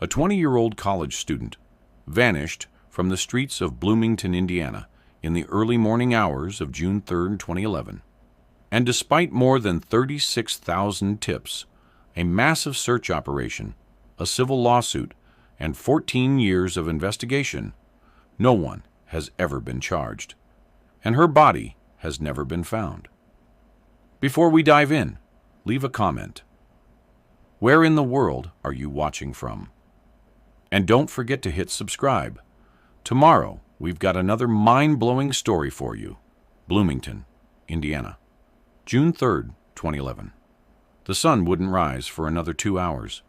A 20-year-old college student vanished from the streets of Bloomington, Indiana, in the early morning hours of June 3, 2011. And despite more than 36,000 tips, a massive search operation, a civil lawsuit, and 14 years of investigation, no one has ever been charged, and her body has never been found. Before we dive in, leave a comment. Where in the world are you watching from? And don't forget to hit subscribe. Tomorrow, we've got another mind-blowing story for you. Bloomington, Indiana, June 3rd, 2011. The sun wouldn't rise for another 2 hours.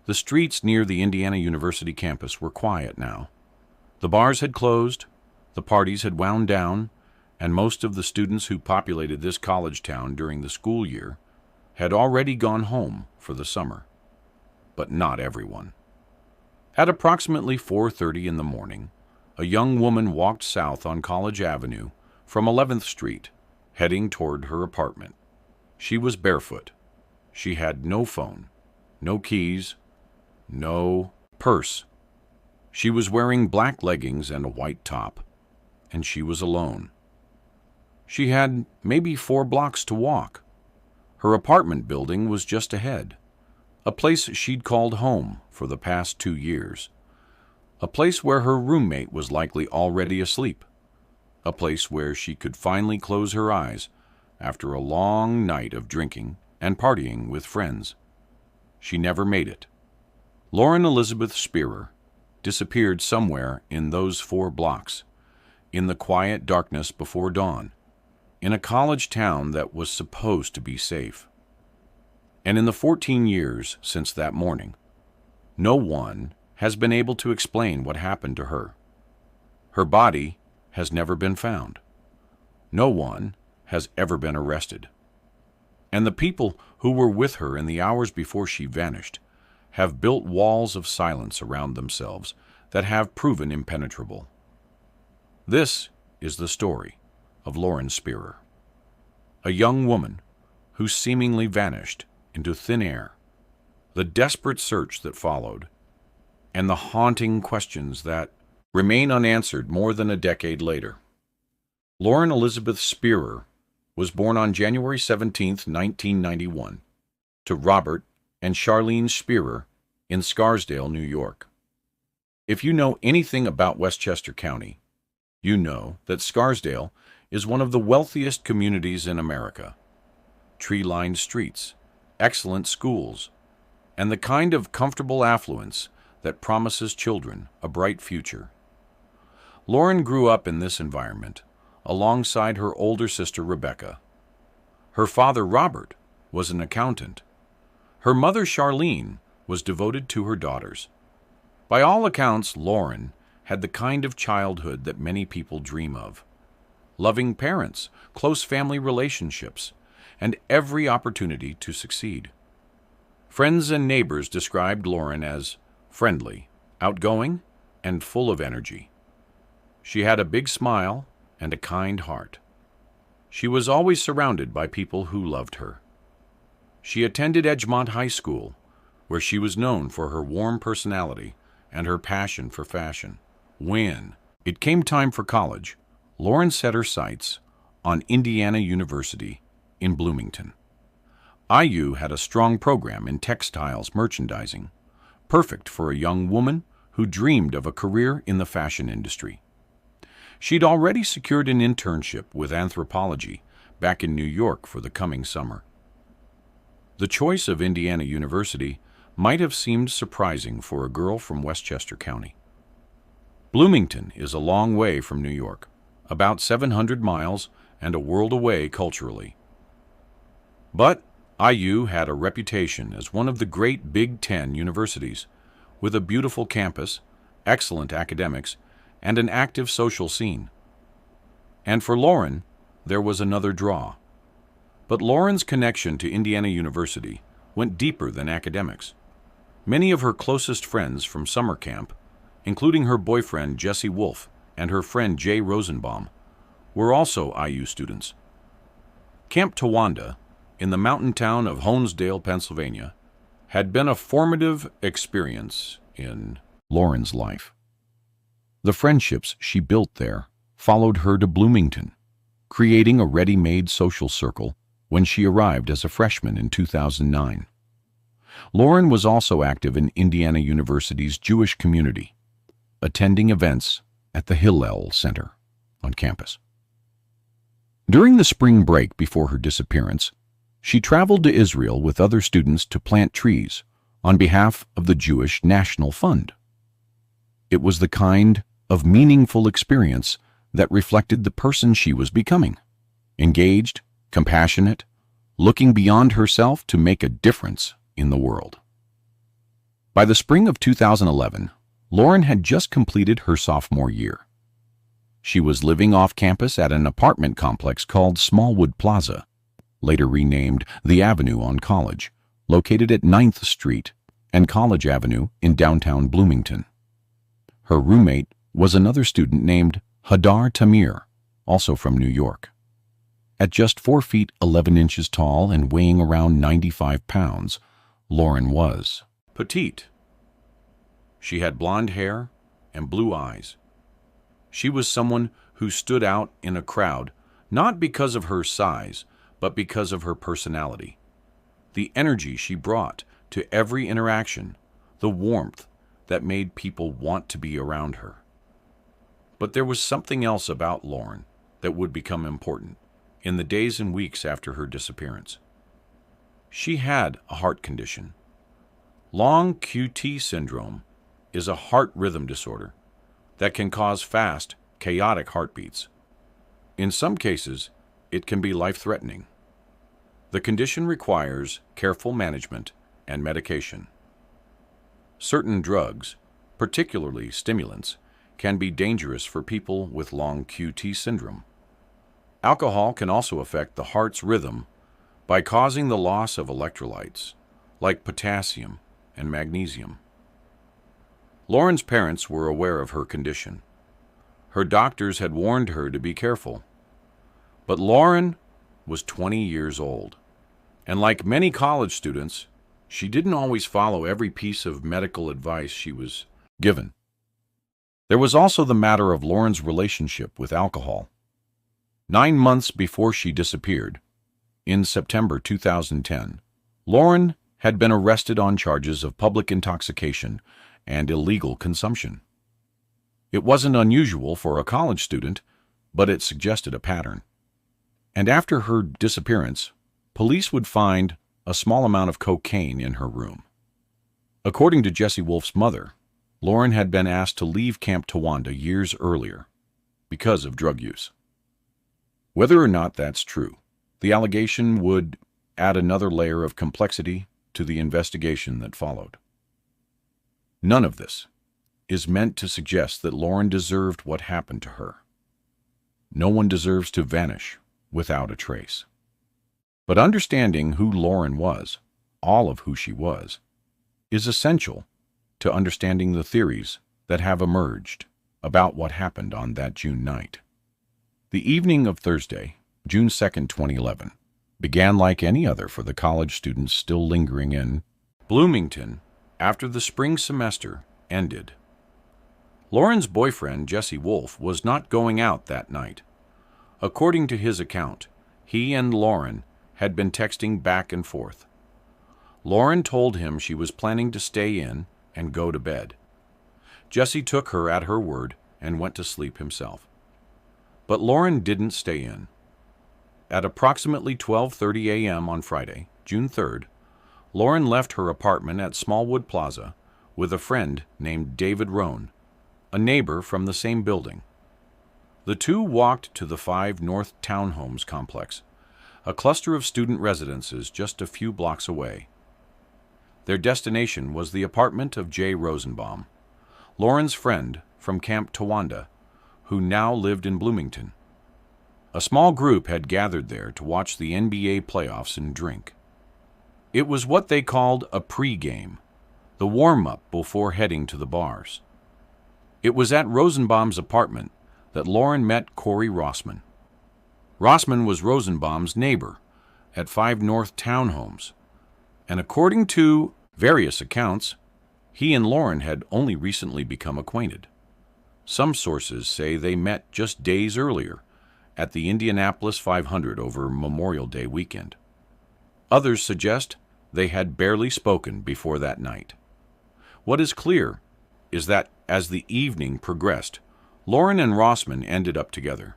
The streets near the Indiana University campus were quiet now. The bars had closed, the parties had wound down, and most of the students who populated this college town during the school year had already gone home for the summer. But not everyone. At approximately 4:30 in the morning, a young woman walked south on College Avenue from 11th Street, heading toward her apartment. She was barefoot. She had no phone, no keys, no purse. She was wearing black leggings and a white top, and she was alone. She had maybe 4 blocks to walk. Her apartment building was just ahead, a place she'd called home for the past 2 years, a place where her roommate was likely already asleep, a place where she could finally close her eyes after a long night of drinking and partying with friends. She never made it. Lauren Elizabeth Spierer disappeared somewhere in those 4 blocks, in the quiet darkness before dawn, in a college town that was supposed to be safe. And in the 14 years since that morning, no one has been able to explain what happened to her. Her body has never been found. No one has ever been arrested. And the people who were with her in the hours before she vanished have built walls of silence around themselves that have proven impenetrable. This is the story of Lauren Spierer, a young woman who seemingly vanished into thin air, the desperate search that followed, and the haunting questions that remain unanswered more than a decade later. Lauren Elizabeth Spierer was born on January 17, 1991, to Robert and Charlene Spierer in Scarsdale, New York. If you know anything about Westchester County, you know that Scarsdale is one of the wealthiest communities in America. Tree-lined streets, excellent schools, and the kind of comfortable affluence that promises children a bright future. Lauren grew up in this environment alongside her older sister Rebecca. Her father Robert was an accountant. Her mother Charlene was devoted to her daughters. By all accounts, Lauren had the kind of childhood that many people dream of. Loving parents, close family relationships, and every opportunity to succeed. Friends and neighbors described Lauren as friendly, outgoing, and full of energy. She had a big smile and a kind heart. She was always surrounded by people who loved her. She attended Edgemont High School, where she was known for her warm personality and her passion for fashion. When it came time for college, Lauren set her sights on Indiana University in Bloomington. IU had a strong program in textiles merchandising, perfect for a young woman who dreamed of a career in the fashion industry. She'd already secured an internship with Anthropology back in New York for the coming summer. The choice of Indiana University might have seemed surprising for a girl from Westchester County. Bloomington is a long way from New York, about 700 miles and a world away culturally. But IU had a reputation as one of the great Big Ten universities, with a beautiful campus, excellent academics, and an active social scene. And for Lauren, there was another draw. But Lauren's connection to Indiana University went deeper than academics. Many of her closest friends from summer camp, including her boyfriend Jesse Wolf and her friend Jay Rosenbaum, were also IU students. Camp Towanda, in the mountain town of Honesdale, Pennsylvania, had been a formative experience in Lauren's life. The friendships she built there followed her to Bloomington, creating a ready-made social circle when she arrived as a freshman in 2009. Lauren was also active in Indiana University's Jewish community, attending events at the Hillel Center on campus. During the spring break before her disappearance, she traveled to Israel with other students to plant trees on behalf of the Jewish National Fund. It was the kind of meaningful experience that reflected the person she was becoming: engaged, compassionate, looking beyond herself to make a difference in the world. By the spring of 2011, Lauren had just completed her sophomore year. She was living off campus at an apartment complex called Smallwood Plaza, later renamed The Avenue on College, located at 9th Street and College Avenue in downtown Bloomington. Her roommate was another student named Hadar Tamir, also from New York. At just 4 feet 11 inches tall and weighing around 95 pounds, Lauren was petite. She had blonde hair and blue eyes. She was someone who stood out in a crowd, not because of her size, but because of her personality. The energy she brought to every interaction, the warmth that made people want to be around her. But there was something else about Lauren that would become important in the days and weeks after her disappearance. She had a heart condition. Long QT syndrome is a heart rhythm disorder that can cause fast, chaotic heartbeats. In some cases, it can be life-threatening. The condition requires careful management and medication. Certain drugs, particularly stimulants, can be dangerous for people with long QT syndrome. Alcohol can also affect the heart's rhythm by causing the loss of electrolytes, like potassium and magnesium. Lauren's parents were aware of her condition. Her doctors had warned her to be careful. But Lauren was 20 years old, and like many college students, she didn't always follow every piece of medical advice she was given. There was also the matter of Lauren's relationship with alcohol. 9 months before she disappeared, in September 2010, Lauren had been arrested on charges of public intoxication and illegal consumption. It wasn't unusual for a college student, but it suggested a pattern. And after her disappearance, police would find a small amount of cocaine in her room. According to Jesse Wolf's mother, Lauren had been asked to leave Camp Towanda years earlier because of drug use. Whether or not that's true, the allegation would add another layer of complexity to the investigation that followed. None of this is meant to suggest that Lauren deserved what happened to her. No one deserves to vanish without a trace. But understanding who Lauren was, all of who she was, is essential to understanding the theories that have emerged about what happened on that June night. The evening of Thursday, June 2nd, 2011, began like any other for the college students still lingering in Bloomington after the spring semester ended. Lauren's boyfriend, Jesse Wolf, was not going out that night. According to his account, he and Lauren had been texting back and forth. Lauren told him she was planning to stay in and go to bed. Jesse took her at her word and went to sleep himself. But Lauren didn't stay in. At approximately 12:30 a.m. on Friday, June 3rd, Lauren left her apartment at Smallwood Plaza with a friend named David Rohn, a neighbor from the same building. The two walked to the 5 North Townhomes complex, a cluster of student residences just a few blocks away. Their destination was the apartment of Jay Rosenbaum, Lauren's friend from Camp Towanda, who now lived in Bloomington. A small group had gathered there to watch the NBA playoffs and drink. It was what they called a pre-game, the warm-up before heading to the bars. It was at Rosenbaum's apartment that Lauren met Corey Rossman. Rossman was Rosenbaum's neighbor at 5 North Townhomes, and according to various accounts, He and Lauren had only recently become acquainted. Some sources say they met just days earlier at the Indianapolis 500 over Memorial Day weekend. Others suggest they had barely spoken before that night. What is clear is that as the evening progressed, Lauren and Rossman ended up together.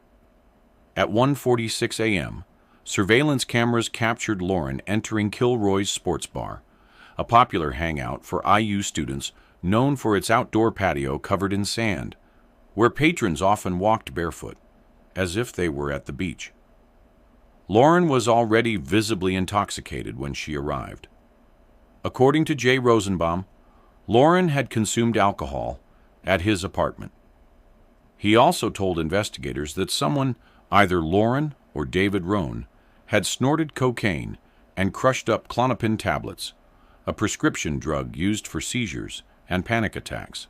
At 1:46 a.m., surveillance cameras captured Lauren entering Kilroy's Sports Bar, a popular hangout for IU students known for its outdoor patio covered in sand, where patrons often walked barefoot, as if they were at the beach. Lauren was already visibly intoxicated when she arrived. According to Jay Rosenbaum, Lauren had consumed alcohol at his apartment. He also told investigators that someone, either Lauren or David Rohn, had snorted cocaine and crushed up Klonopin tablets, a prescription drug used for seizures and panic attacks.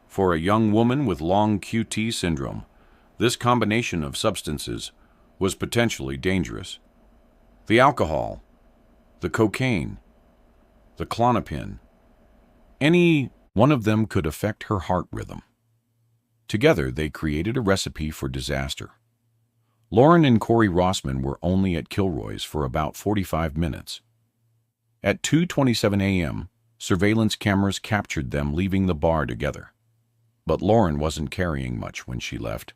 For a young woman with long QT syndrome, this combination of substances was potentially dangerous. The alcohol, the cocaine, the Klonopin, any one of them could affect her heart rhythm. Together, they created a recipe for disaster. Lauren and Corey Rossman were only at Kilroy's for about 45 minutes. At 2:27 a.m., surveillance cameras captured them leaving the bar together. But Lauren wasn't carrying much when she left.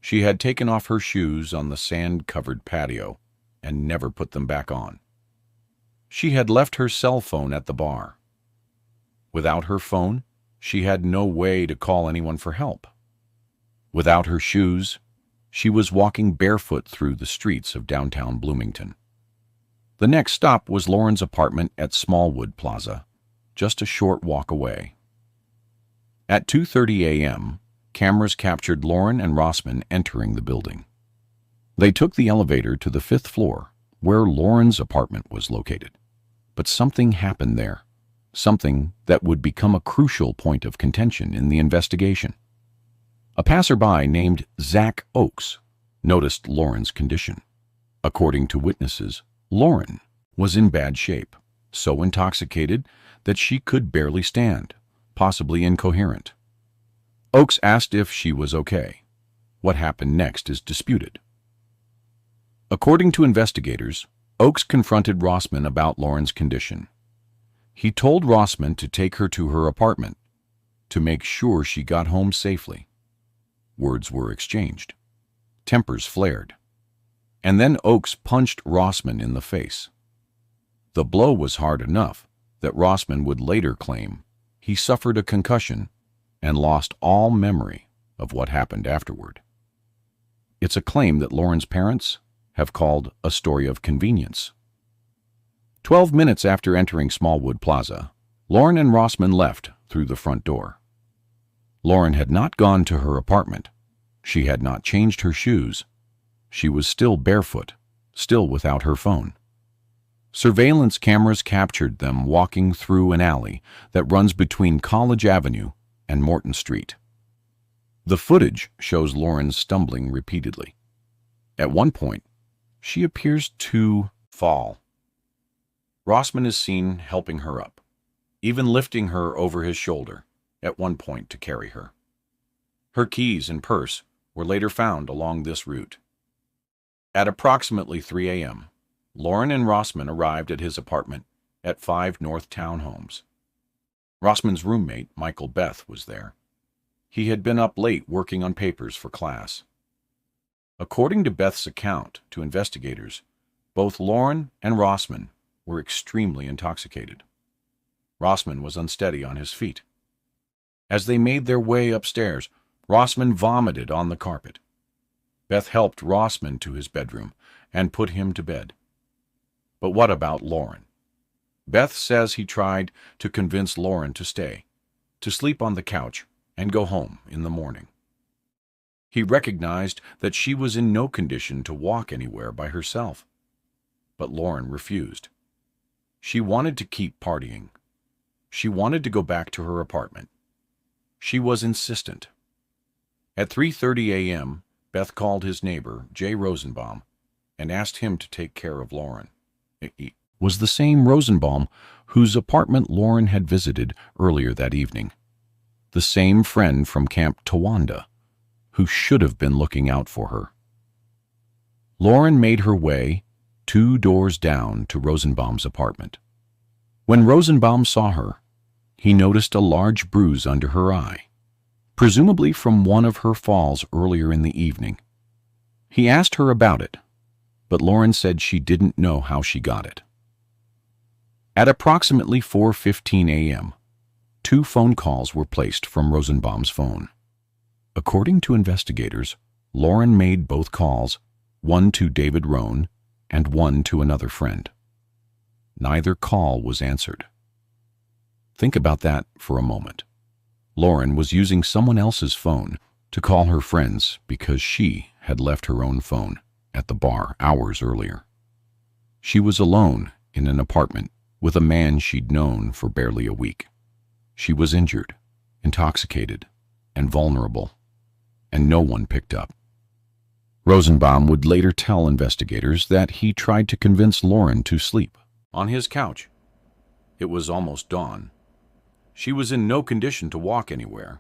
She had taken off her shoes on the sand-covered patio and never put them back on. She had left her cell phone at the bar. Without her phone, she had no way to call anyone for help. Without her shoes, she was walking barefoot through the streets of downtown Bloomington. The next stop was Lauren's apartment at Smallwood Plaza, just a short walk away. At 2:30 a.m., cameras captured Lauren and Rossman entering the building. They took the elevator to the 5th floor, where Lauren's apartment was located. But something happened there, something that would become a crucial point of contention in the investigation. A passerby named Zach Oakes noticed Lauren's condition. According to witnesses, Lauren was in bad shape, so intoxicated that she could barely stand, possibly incoherent. Oakes asked if she was okay. What happened next is disputed. According to investigators, Oakes confronted Rossman about Lauren's condition. He told Rossman to take her to her apartment to make sure she got home safely. Words were exchanged. Tempers flared. And then Oakes punched Rossman in the face. The blow was hard enough that Rossman would later claim he suffered a concussion and lost all memory of what happened afterward. It's a claim that Lauren's parents have called a story of convenience. 12 minutes after entering Smallwood Plaza, Lauren and Rossman left through the front door. Lauren had not gone to her apartment. She had not changed her shoes. She was still barefoot, still without her phone. Surveillance cameras captured them walking through an alley that runs between College Avenue and Morton Street. The footage shows Lauren stumbling repeatedly. At one point, she appears to fall. Rossman is seen helping her up, even lifting her over his shoulder at one point to carry her. Her keys and purse were later found along this route. At approximately 3 a.m., Lauren and Rossman arrived at his apartment at 5 North Townhomes. Rossman's roommate, Michael Beth, was there. He had been up late working on papers for class. According to Beth's account to investigators, both Lauren and Rossman were extremely intoxicated. Rossman was unsteady on his feet. As they made their way upstairs, Rossman vomited on the carpet. Beth helped Rossman to his bedroom and put him to bed. But what about Lauren? Beth says he tried to convince Lauren to stay, to sleep on the couch and go home in the morning. He recognized that she was in no condition to walk anywhere by herself. But Lauren refused. She wanted to keep partying. She wanted to go back to her apartment. She was insistent. At 3:30 a.m., Beth called his neighbor, Jay Rosenbaum, and asked him to take care of Lauren. was the same Rosenbaum whose apartment Lauren had visited earlier that evening. The same friend from Camp Towanda who should have been looking out for her. Lauren made her way 2 doors down to Rosenbaum's apartment. When Rosenbaum saw her, he noticed a large bruise under her eye, presumably from one of her falls earlier in the evening. He asked her about it, but Lauren said she didn't know how she got it. At approximately 4:15 a.m., 2 phone calls were placed from Rosenbaum's phone. According to investigators, Lauren made both calls, one to David Rohn and one to another friend. Neither call was answered. Think about that for a moment. Lauren was using someone else's phone to call her friends because she had left her own phone at the bar hours earlier. She was alone in an apartment with a man she'd known for barely a week. She was injured, intoxicated, and vulnerable, and no one picked up. Rosenbaum would later tell investigators that he tried to convince Lauren to sleep on his couch. It was almost dawn. She was in no condition to walk anywhere.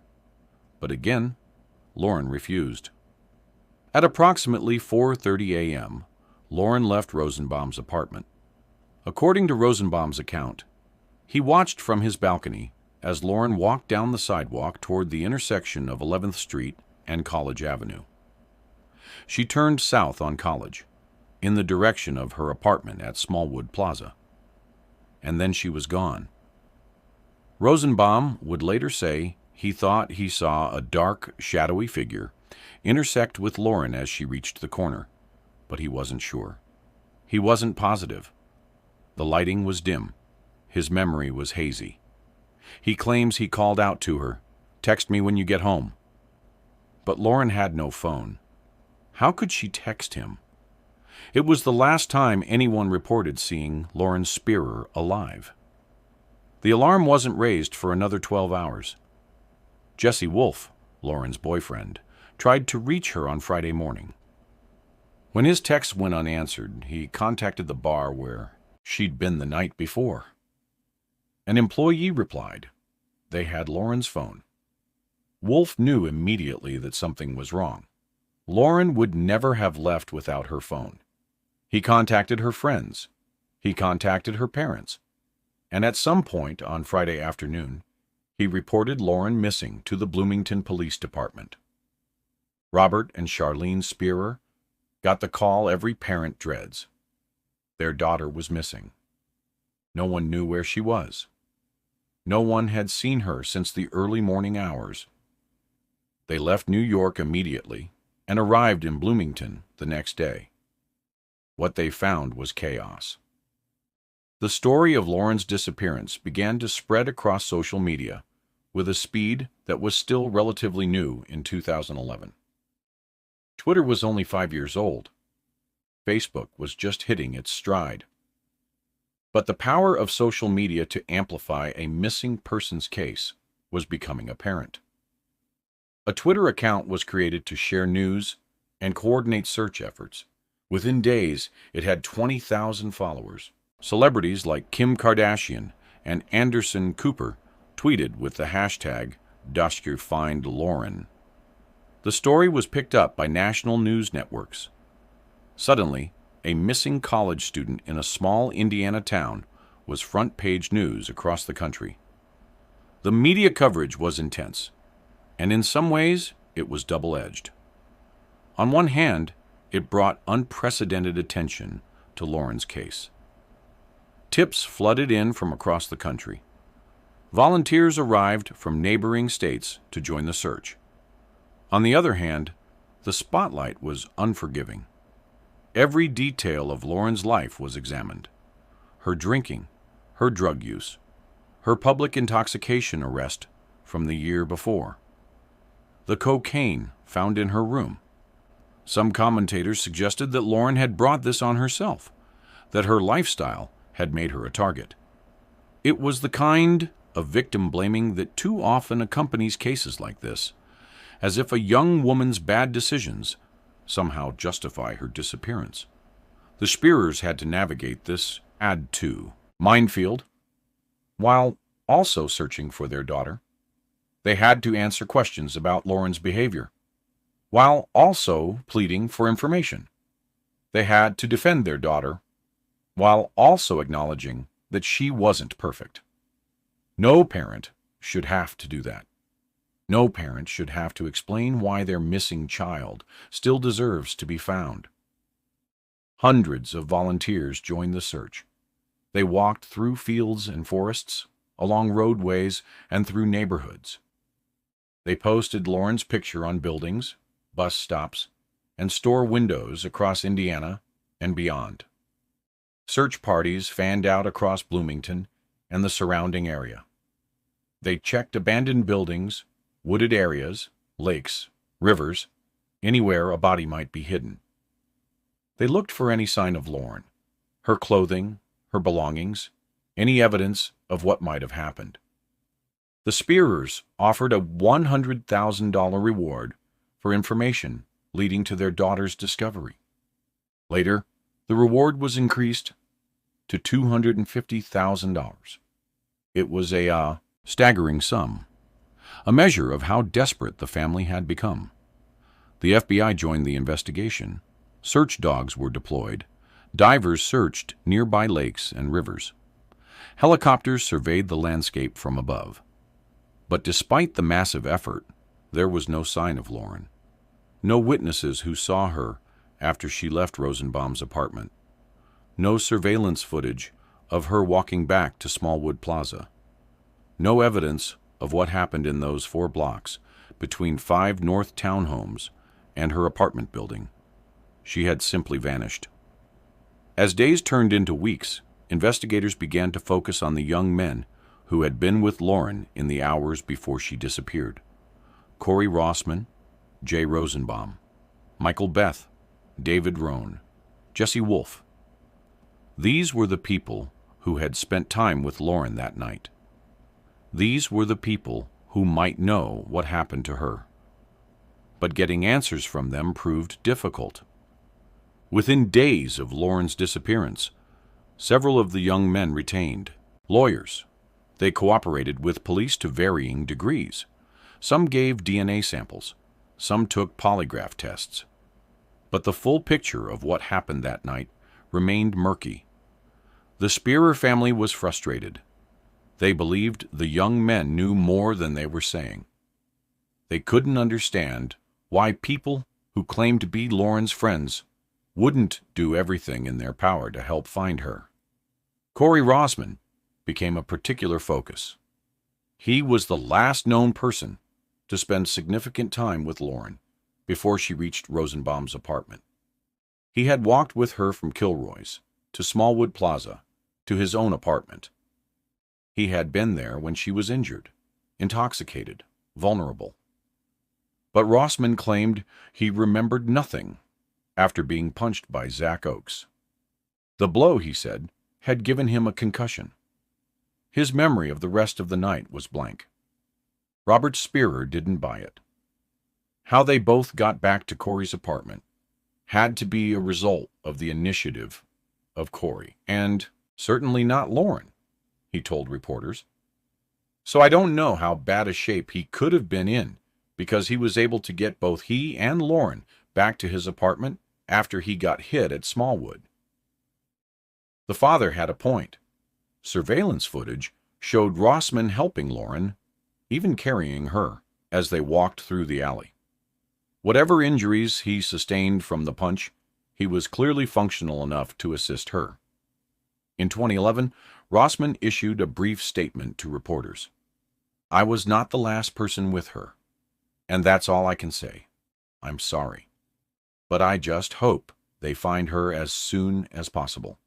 But again, Lauren refused. At approximately 4:30 a.m., Lauren left Rosenbaum's apartment. According to Rosenbaum's account, he watched from his balcony as Lauren walked down the sidewalk toward the intersection of 11th Street and College Avenue. She turned south on College, in the direction of her apartment at Smallwood Plaza. And then she was gone. Rosenbaum would later say he thought he saw a dark, shadowy figure intersect with Lauren as she reached the corner, but he wasn't sure. He wasn't positive. The lighting was dim. His memory was hazy. He claims he called out to her, "Text me when you get home." But Lauren had no phone. How could she text him? It was the last time anyone reported seeing Lauren Spierer alive. The alarm wasn't raised for another 12 hours. Jesse Wolfe, Lauren's boyfriend, tried to reach her on Friday morning. When his texts went unanswered, he contacted the bar where she'd been the night before. An employee replied. They had Lauren's phone. Wolfe knew immediately that something was wrong. Lauren would never have left without her phone. He contacted her friends. He contacted her parents. And at some point on Friday afternoon, he reported Lauren missing to the Bloomington Police Department. Robert and Charlene Spierer got the call every parent dreads. Their daughter was missing. No one knew where she was. No one had seen her since the early morning hours. They left New York immediately and arrived in Bloomington the next day. What they found was chaos. The story of Lauren's disappearance began to spread across social media with a speed that was still relatively new in 2011. Twitter was only 5 years old. Facebook was just hitting its stride. But the power of social media to amplify a missing persons case was becoming apparent. A Twitter account was created to share news and coordinate search efforts. Within days, it had 20,000 followers. Celebrities like Kim Kardashian and Anderson Cooper tweeted with the hashtag #DoskerFindLauren. The story was picked up by national news networks. Suddenly, a missing college student in a small Indiana town was front-page news across the country. The media coverage was intense, and in some ways, it was double-edged. On one hand, it brought unprecedented attention to Lauren's case. Tips flooded in from across the country. Volunteers arrived from neighboring states to join the search. On the other hand, the spotlight was unforgiving. Every detail of Lauren's life was examined. Her drinking, her drug use, her public intoxication arrest from the year before, the cocaine found in her room. Some commentators suggested that Lauren had brought this on herself, that her lifestyle had made her a target. It was the kind of victim blaming that too often accompanies cases like this, as if a young woman's bad decisions somehow justify her disappearance. The Spierers had to navigate this Add 2. Minefield. While also searching for their daughter, they had to answer questions about Lauren's behavior, while also pleading for information. They had to defend their daughter, while also acknowledging that she wasn't perfect. No parent should have to do that. No parent should have to explain why their missing child still deserves to be found. Hundreds of volunteers joined the search. They walked through fields and forests, along roadways, and through neighborhoods. They posted Lauren's picture on buildings, bus stops, and store windows across Indiana and beyond. Search parties fanned out across Bloomington and the surrounding area. They checked abandoned buildings, wooded areas, lakes, rivers, anywhere a body might be hidden. They looked for any sign of Lauren, her clothing, her belongings, any evidence of what might have happened. The Spierers offered a $100,000 reward for information leading to their daughter's discovery. Later, the reward was increased to $250,000. It was a staggering sum, a measure of how desperate the family had become. The FBI joined the investigation. Search dogs were deployed. Divers searched nearby lakes and rivers. Helicopters surveyed the landscape from above. But despite the massive effort, there was no sign of Lauren. No witnesses who saw her after she left Rosenbaum's apartment. No surveillance footage of her walking back to Smallwood Plaza. No evidence of what happened in those 4 blocks between 5 North townhomes and her apartment building. She had simply vanished. As days turned into weeks, investigators began to focus on the young men who had been with Lauren in the hours before she disappeared. Corey Rossman, Jay Rosenbaum, Michael Beth, David Rohn, Jesse Wolfe. These were the people who had spent time with Lauren that night. These were the people who might know what happened to her. But getting answers from them proved difficult. Within days of Lauren's disappearance, several of the young men retained lawyers. They cooperated with police to varying degrees. Some gave DNA samples. Some took polygraph tests. But the full picture of what happened that night remained murky. The Spierer family was frustrated. They believed the young men knew more than they were saying. They couldn't understand why people who claimed to be Lauren's friends wouldn't do everything in their power to help find her. Corey Rossman became a particular focus. He was the last known person to spend significant time with Lauren before she reached Rosenbaum's apartment. He had walked with her from Kilroy's to Smallwood Plaza to his own apartment. He had been there when she was injured, intoxicated, vulnerable. But Rossman claimed he remembered nothing after being punched by Zach Oakes. The blow, he said, had given him a concussion. His memory of the rest of the night was blank. Robert Spierer didn't buy it. How they both got back to Corey's apartment had to be a result of the initiative of Corey, and certainly not Lauren, he told reporters. So I don't know how bad a shape he could have been in, because he was able to get both he and Lauren back to his apartment after he got hit at Smallwood. The father had a point. Surveillance footage showed Rossman helping Lauren, even carrying her, as they walked through the alley. Whatever injuries he sustained from the punch, he was clearly functional enough to assist her. In 2011, Rossman issued a brief statement to reporters. "I was not the last person with her, and that's all I can say. I'm sorry. But I just hope they find her as soon as possible,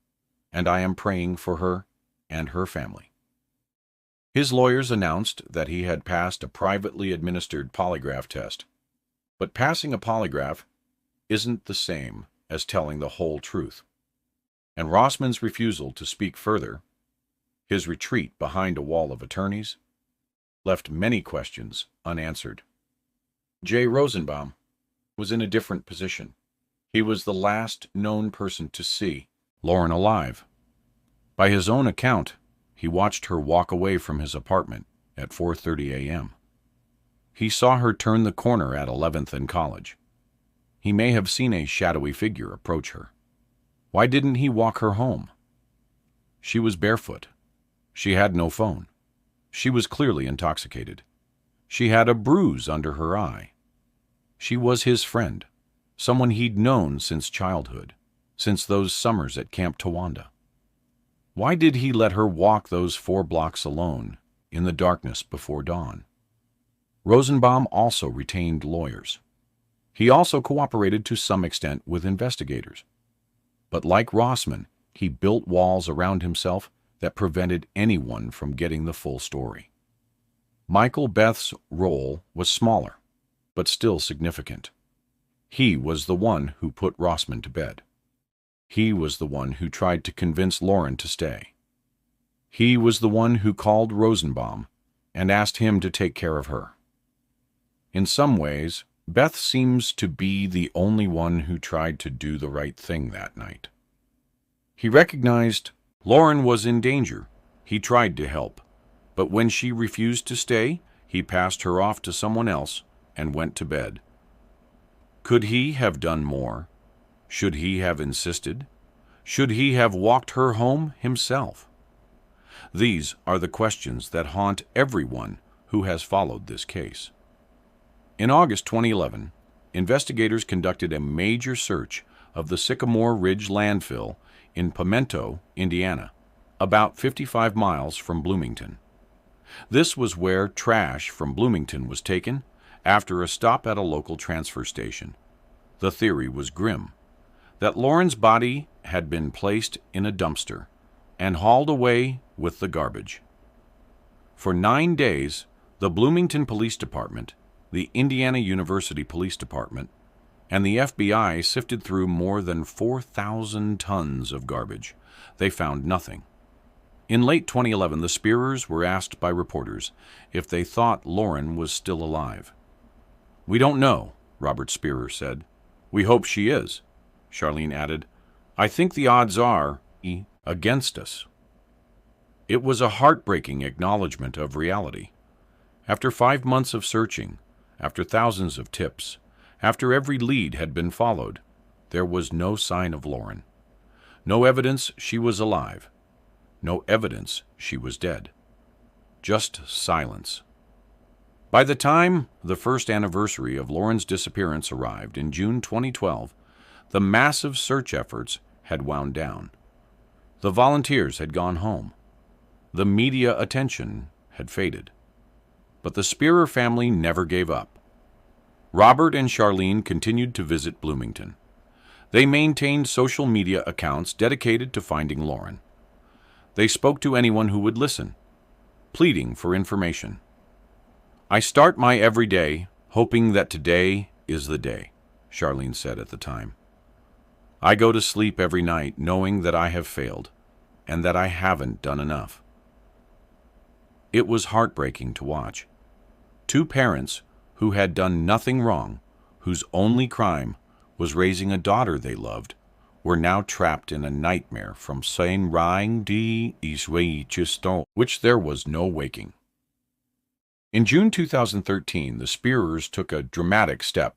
and I am praying for her and her family." His lawyers announced that he had passed a privately administered polygraph test. But passing a polygraph isn't the same as telling the whole truth. And Rossman's refusal to speak further, his retreat behind a wall of attorneys, left many questions unanswered. Jay Rosenbaum was in a different position. He was the last known person to see Lauren alive. By his own account, he watched her walk away from his apartment at 4:30 a.m. He saw her turn the corner at 11th and College. He may have seen a shadowy figure approach her. Why didn't he walk her home? She was barefoot. She had no phone. She was clearly intoxicated. She had a bruise under her eye. She was his friend, someone he'd known since childhood, since those summers at Camp Towanda. Why did he let her walk those 4 blocks alone in the darkness before dawn? Rosenbaum also retained lawyers. He also cooperated to some extent with investigators. But like Rossman, he built walls around himself that prevented anyone from getting the full story. Michael Beth's role was smaller, but still significant. He was the one who put Rossman to bed. He was the one who tried to convince Lauren to stay. He was the one who called Rosenbaum and asked him to take care of her. In some ways, Beth seems to be the only one who tried to do the right thing that night. He recognized Lauren was in danger. He tried to help, but when she refused to stay, he passed her off to someone else and went to bed. Could he have done more? Should he have insisted? Should he have walked her home himself? These are the questions that haunt everyone who has followed this case. In August 2011, investigators conducted a major search of the Sycamore Ridge landfill in Pimento, Indiana, about 55 miles from Bloomington. This was where trash from Bloomington was taken after a stop at a local transfer station. The theory was grim, that Lauren's body had been placed in a dumpster and hauled away with the garbage. For 9 days, the Bloomington Police Department, the Indiana University Police Department, and the FBI sifted through more than 4,000 tons of garbage. They found nothing. In late 2011, the Spierers were asked by reporters if they thought Lauren was still alive. "We don't know," Robert Spierer said. "We hope she is." Charlene added, "I think the odds are against us." It was a heartbreaking acknowledgement of reality. After 5 months of searching, after thousands of tips, after every lead had been followed, there was no sign of Lauren. No evidence she was alive. No evidence she was dead. Just silence. By the time the first anniversary of Lauren's disappearance arrived in June 2012, the massive search efforts had wound down. The volunteers had gone home. The media attention had faded. But the Spierer family never gave up. Robert and Charlene continued to visit Bloomington. They maintained social media accounts dedicated to finding Lauren. They spoke to anyone who would listen, pleading for information. "I start my every day hoping that today is the day," Charlene said at the time. "I go to sleep every night knowing that I have failed and that I haven't done enough." It was heartbreaking to watch. 2 parents who had done nothing wrong, whose only crime was raising a daughter they loved, were now trapped in a nightmare from Saint Rang de Isway, which there was no waking. In June 2013, the Spierers took a dramatic step.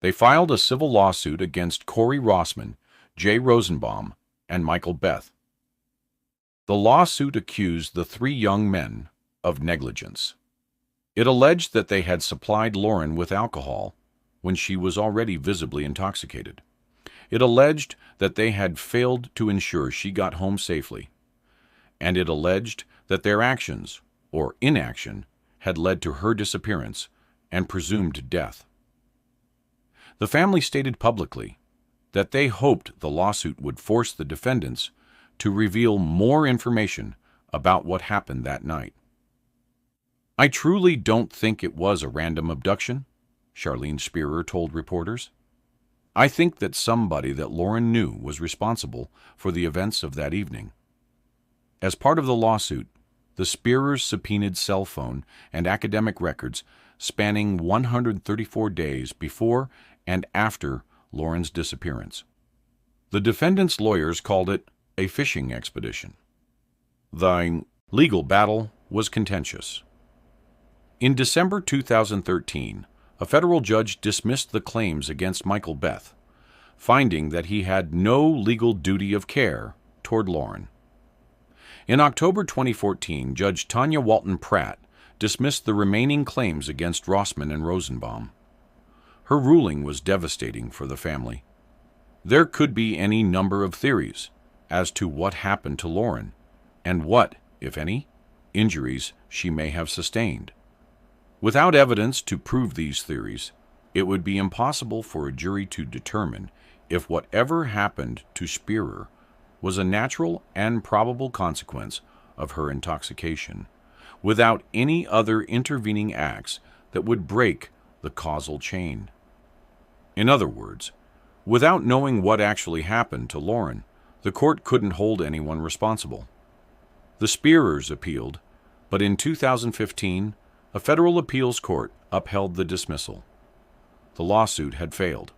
They filed a civil lawsuit against Corey Rossman, Jay Rosenbaum, and Michael Beth. The lawsuit accused the 3 young men of negligence. It alleged that they had supplied Lauren with alcohol when she was already visibly intoxicated. It alleged that they had failed to ensure she got home safely. And it alleged that their actions, or inaction, had led to her disappearance and presumed death. The family stated publicly that they hoped the lawsuit would force the defendants to reveal more information about what happened that night. "I truly don't think it was a random abduction," Charlene Spierer told reporters. "I think that somebody that Lauren knew was responsible for the events of that evening." As part of the lawsuit, the Spierers subpoenaed cell phone and academic records spanning 134 days before and after Lauren's disappearance. The defendants' lawyers called it a fishing expedition. The legal battle was contentious. In December 2013, a federal judge dismissed the claims against Michael Beth, finding that he had no legal duty of care toward Lauren. In October 2014, Judge Tanya Walton Pratt dismissed the remaining claims against Rossman and Rosenbaum. Her ruling was devastating for the family. There could be any number of theories as to what happened to Lauren and what, if any, injuries she may have sustained. Without evidence to prove these theories, it would be impossible for a jury to determine if whatever happened to Spierer was a natural and probable consequence of her intoxication, without any other intervening acts that would break the causal chain. In other words, without knowing what actually happened to Lauren, the court couldn't hold anyone responsible. The Spierers appealed, but in 2015, a federal appeals court upheld the dismissal. The lawsuit had failed,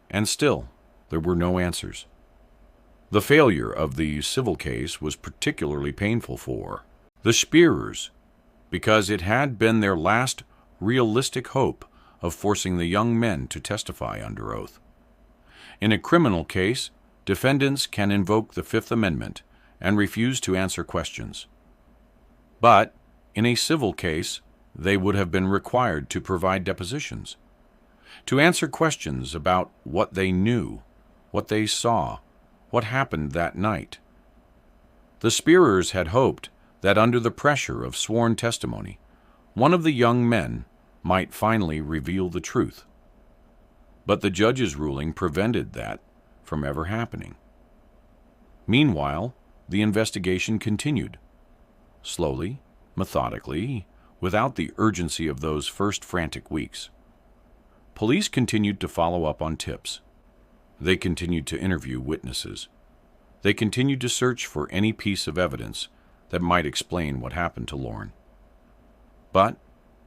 and still there were no answers. The failure of the civil case was particularly painful for the Spierers because it had been their last realistic hope of forcing the young men to testify under oath. In a criminal case, defendants can invoke the Fifth Amendment and refuse to answer questions. But in a civil case, they would have been required to provide depositions, to answer questions about what they knew, what they saw, what happened that night. The Spierers had hoped that under the pressure of sworn testimony, one of the young men might finally reveal the truth. But the judge's ruling prevented that from ever happening. Meanwhile, the investigation continued, slowly, methodically, without the urgency of those first frantic weeks. Police continued to follow up on tips. They continued to interview witnesses. They continued to search for any piece of evidence that might explain what happened to Lauren. But,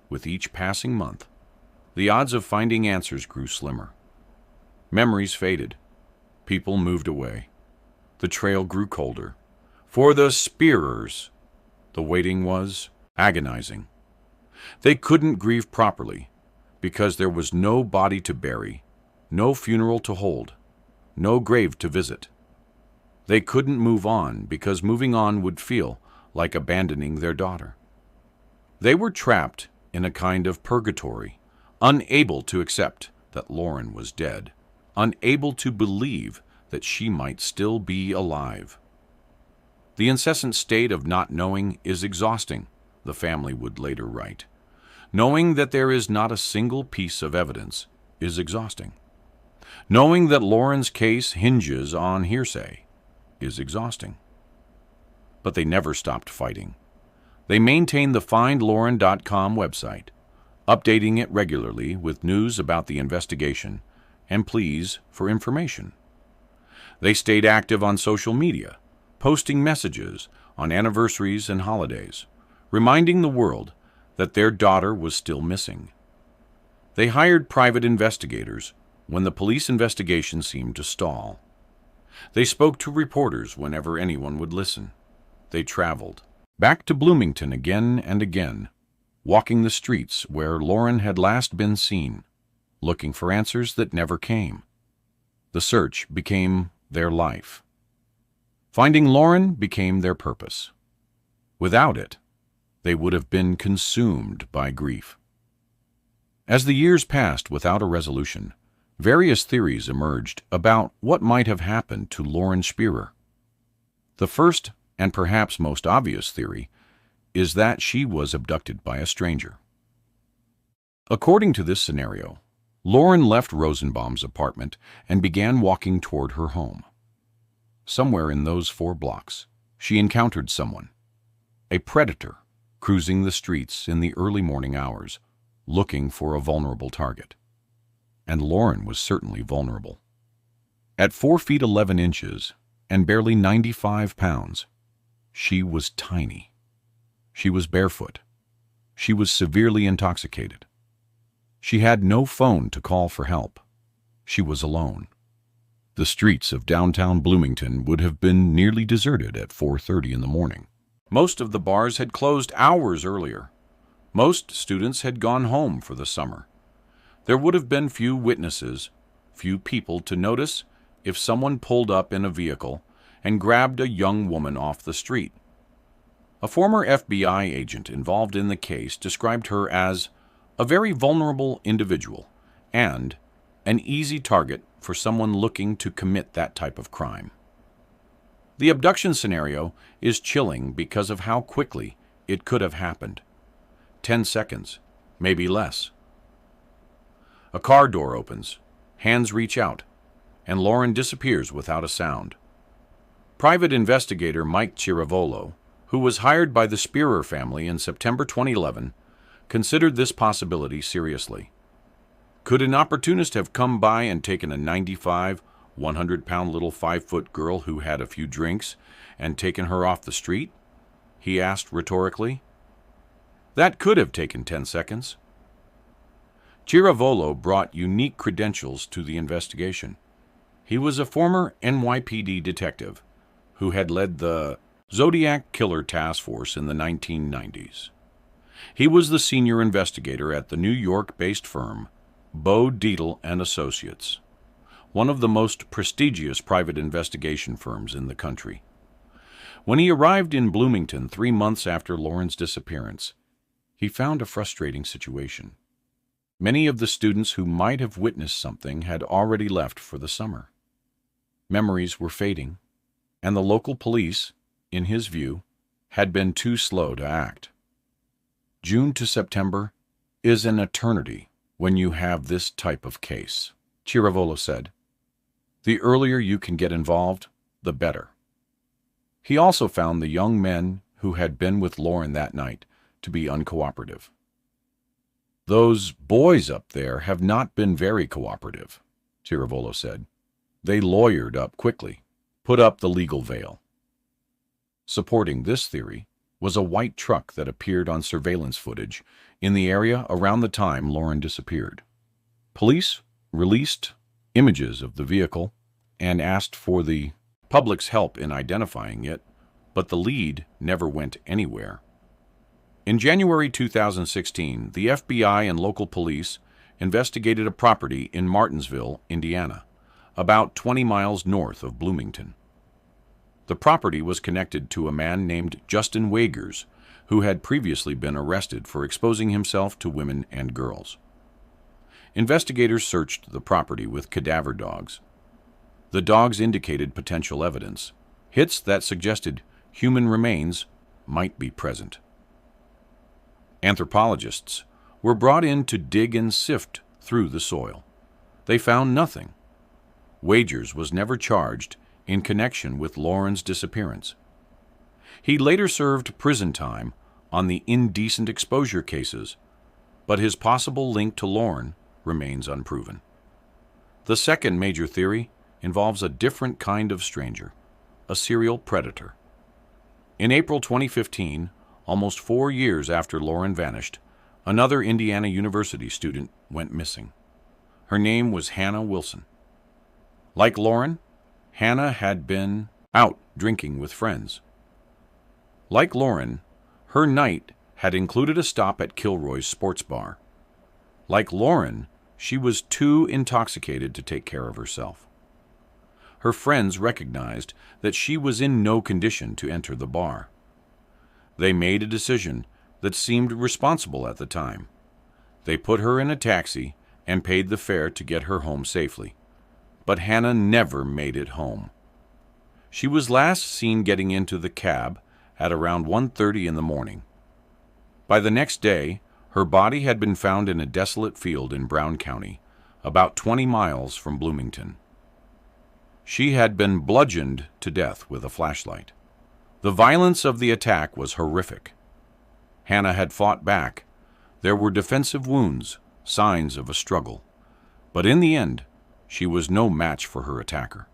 with each passing month, the odds of finding answers grew slimmer. Memories faded. People moved away. The trail grew colder. For the Spierers, the waiting was agonizing. They couldn't grieve properly because there was no body to bury, no funeral to hold, no grave to visit. They couldn't move on because moving on would feel like abandoning their daughter. They were trapped in a kind of purgatory, unable to accept that Lauren was dead, unable to believe that she might still be alive. The incessant state of not knowing is exhausting, the family would later write. Knowing that there is not a single piece of evidence is exhausting. Knowing that Lauren's case hinges on hearsay is exhausting. But they never stopped fighting. They maintained the FindLauren.com website, updating it regularly with news about the investigation and pleas for information. They stayed active on social media, posting messages on anniversaries and holidays, reminding the world that their daughter was still missing. They hired private investigators when the police investigation seemed to stall. They spoke to reporters whenever anyone would listen. They traveled back to Bloomington again and again, walking the streets where Lauren had last been seen, looking for answers that never came. The search became their life. Finding Lauren became their purpose. Without it, they would have been consumed by grief. As the years passed without a resolution, various theories emerged about what might have happened to Lauren Spierer. The first and perhaps most obvious theory is that she was abducted by a stranger. According to this scenario, Lauren left Rosenbaum's apartment and began walking toward her home. Somewhere in those 4 blocks, she encountered someone, a predator, cruising the streets in the early morning hours, looking for a vulnerable target. And Lauren was certainly vulnerable. At 4 feet 11 inches and barely 95 pounds, she was tiny. She was barefoot. She was severely intoxicated. She had no phone to call for help. She was alone. The streets of downtown Bloomington would have been nearly deserted at 4:30 in the morning. Most of the bars had closed hours earlier. Most students had gone home for the summer. There would have been few witnesses, few people to notice if someone pulled up in a vehicle and grabbed a young woman off the street. A former FBI agent involved in the case described her as a very vulnerable individual and an easy target for someone looking to commit that type of crime. The abduction scenario is chilling because of how quickly it could have happened. 10 seconds, maybe less. A car door opens, hands reach out, and Lauren disappears without a sound. Private investigator Mike Chiravolo, who was hired by the Spierer family in September 2011, considered this possibility seriously. Could an opportunist have come by and taken a 95, 100-pound little 5-foot girl who had a few drinks and taken her off the street? He asked rhetorically. That could have taken 10 seconds. Chiravolo brought unique credentials to the investigation. He was a former NYPD detective who had led the Zodiac Killer Task Force in the 1990s. He was the senior investigator at the New York-based firm Bo Dietl and Associates, one of the most prestigious private investigation firms in the country. When he arrived in Bloomington 3 months after Lauren's disappearance, he found a frustrating situation. Many of the students who might have witnessed something had already left for the summer. Memories were fading, and the local police, in his view, had been too slow to act. June to September is an eternity when you have this type of case, Chiravolo said. The earlier you can get involved, the better. He also found the young men who had been with Lauren that night to be uncooperative. Those boys up there have not been very cooperative, Chiravolo said. They lawyered up quickly, put up the legal veil. Supporting this theory was a white truck that appeared on surveillance footage in the area around the time Lauren disappeared. Police released images of the vehicle and asked for the public's help in identifying it, but the lead never went anywhere. In January 2016, the FBI and local police investigated a property in Martinsville, Indiana, about 20 miles north of Bloomington. The property was connected to a man named Justin Wagers, who had previously been arrested for exposing himself to women and girls. Investigators searched the property with cadaver dogs. The dogs indicated potential evidence, hits that suggested human remains might be present. Anthropologists were brought in to dig and sift through the soil. They found nothing. Wagers was never charged in connection with Lauren's disappearance. He later served prison time on the indecent exposure cases, but his possible link to Lauren remains unproven. The second major theory involves a different kind of stranger, a serial predator. In April 2015, almost 4 years after Lauren vanished, another Indiana University student went missing. Her name was Hannah Wilson. Like Lauren, Hannah had been out drinking with friends. Like Lauren, her night had included a stop at Kilroy's sports bar. Like Lauren, she was too intoxicated to take care of herself. Her friends recognized that she was in no condition to enter the bar. They made a decision that seemed responsible at the time. They put her in a taxi and paid the fare to get her home safely. But Hannah never made it home. She was last seen getting into the cab at around 1:30 in the morning. By the next day, her body had been found in a desolate field in Brown County, about 20 miles from Bloomington. She had been bludgeoned to death with a flashlight. The violence of the attack was horrific. Hannah had fought back. There were defensive wounds, signs of a struggle. But in the end, she was no match for her attacker.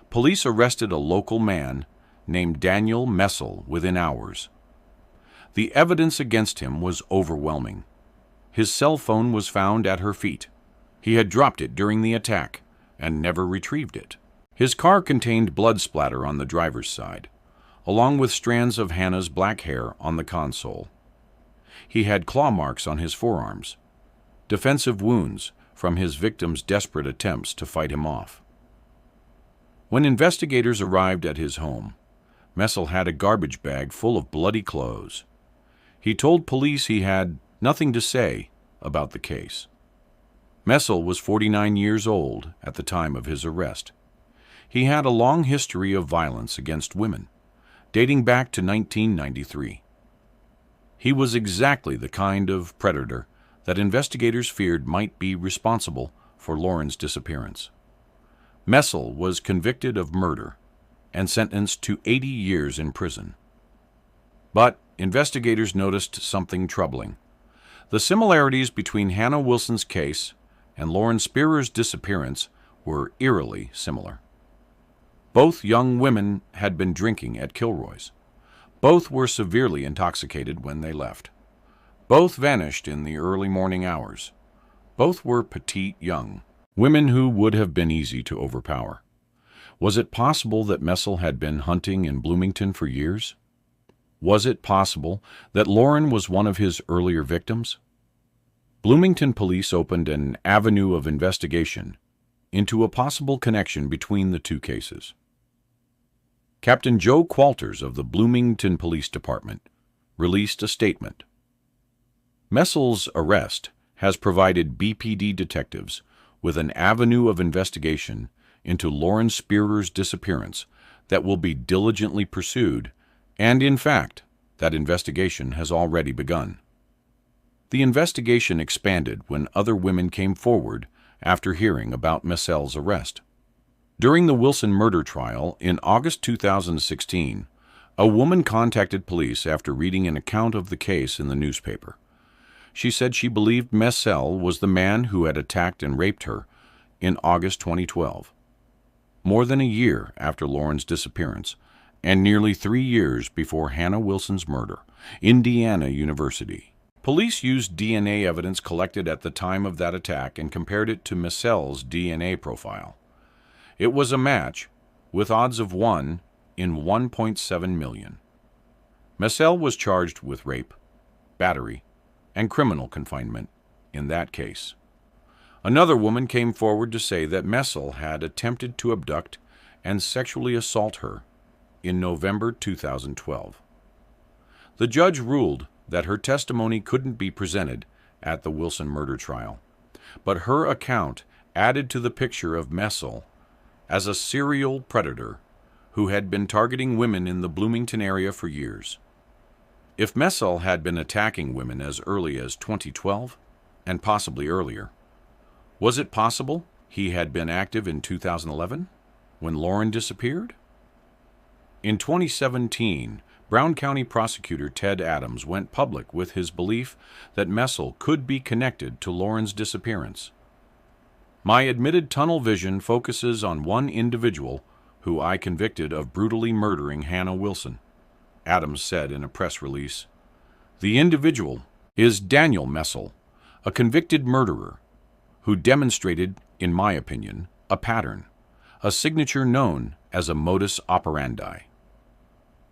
Police arrested a local man named Daniel Messel within hours. The evidence against him was overwhelming. His cell phone was found at her feet. He had dropped it during the attack, and never retrieved it. His car contained blood splatter on the driver's side, along with strands of Hannah's black hair on the console. He had claw marks on his forearms, defensive wounds from his victim's desperate attempts to fight him off. When investigators arrived at his home, Messel had a garbage bag full of bloody clothes. He told police he had nothing to say about the case. Messel was 49 years old at the time of his arrest. He had a long history of violence against women, dating back to 1993. He was exactly the kind of predator that investigators feared might be responsible for Lauren's disappearance. Messel was convicted of murder and sentenced to 80 years in prison. But investigators noticed something troubling. The similarities between Hannah Wilson's case and Lauren Spierer's disappearance were eerily similar. Both young women had been drinking at Kilroy's. Both were severely intoxicated when they left. Both vanished in the early morning hours. Both were petite young, women who would have been easy to overpower. Was it possible that Messel had been hunting in Bloomington for years? Was it possible that Lauren was one of his earlier victims? Bloomington police opened an avenue of investigation into a possible connection between the two cases. Captain Joe Qualters of the Bloomington Police Department released a statement. Messel's arrest has provided BPD detectives with an avenue of investigation into Lauren Spierer's disappearance that will be diligently pursued, and in fact, that investigation has already begun. The investigation expanded when other women came forward after hearing about Messel's arrest. During the Wilson murder trial in August 2016, a woman contacted police after reading an account of the case in the newspaper. She said she believed Messel was the man who had attacked and raped her in August 2012, more than a year after Lauren's disappearance, and nearly 3 years before Hannah Wilson's murder. Indiana University. Police used DNA evidence collected at the time of that attack and compared it to Messel's DNA profile. It was a match, with odds of 1 in 1.7 million. Messel was charged with rape, battery, and criminal confinement in that case. Another woman came forward to say that Messel had attempted to abduct and sexually assault her in November 2012. The judge ruled that her testimony couldn't be presented at the Wilson murder trial, but her account added to the picture of Messel as a serial predator who had been targeting women in the Bloomington area for years. If Messel had been attacking women as early as 2012, and possibly earlier, was it possible he had been active in 2011, when Lauren disappeared? In 2017, Brown County prosecutor Ted Adams went public with his belief that Messel could be connected to Lauren's disappearance. My admitted tunnel vision focuses on one individual who I convicted of brutally murdering Hannah Wilson, Adams said in a press release. The individual is Daniel Messel, a convicted murderer who demonstrated, in my opinion, a pattern, a signature known as a modus operandi.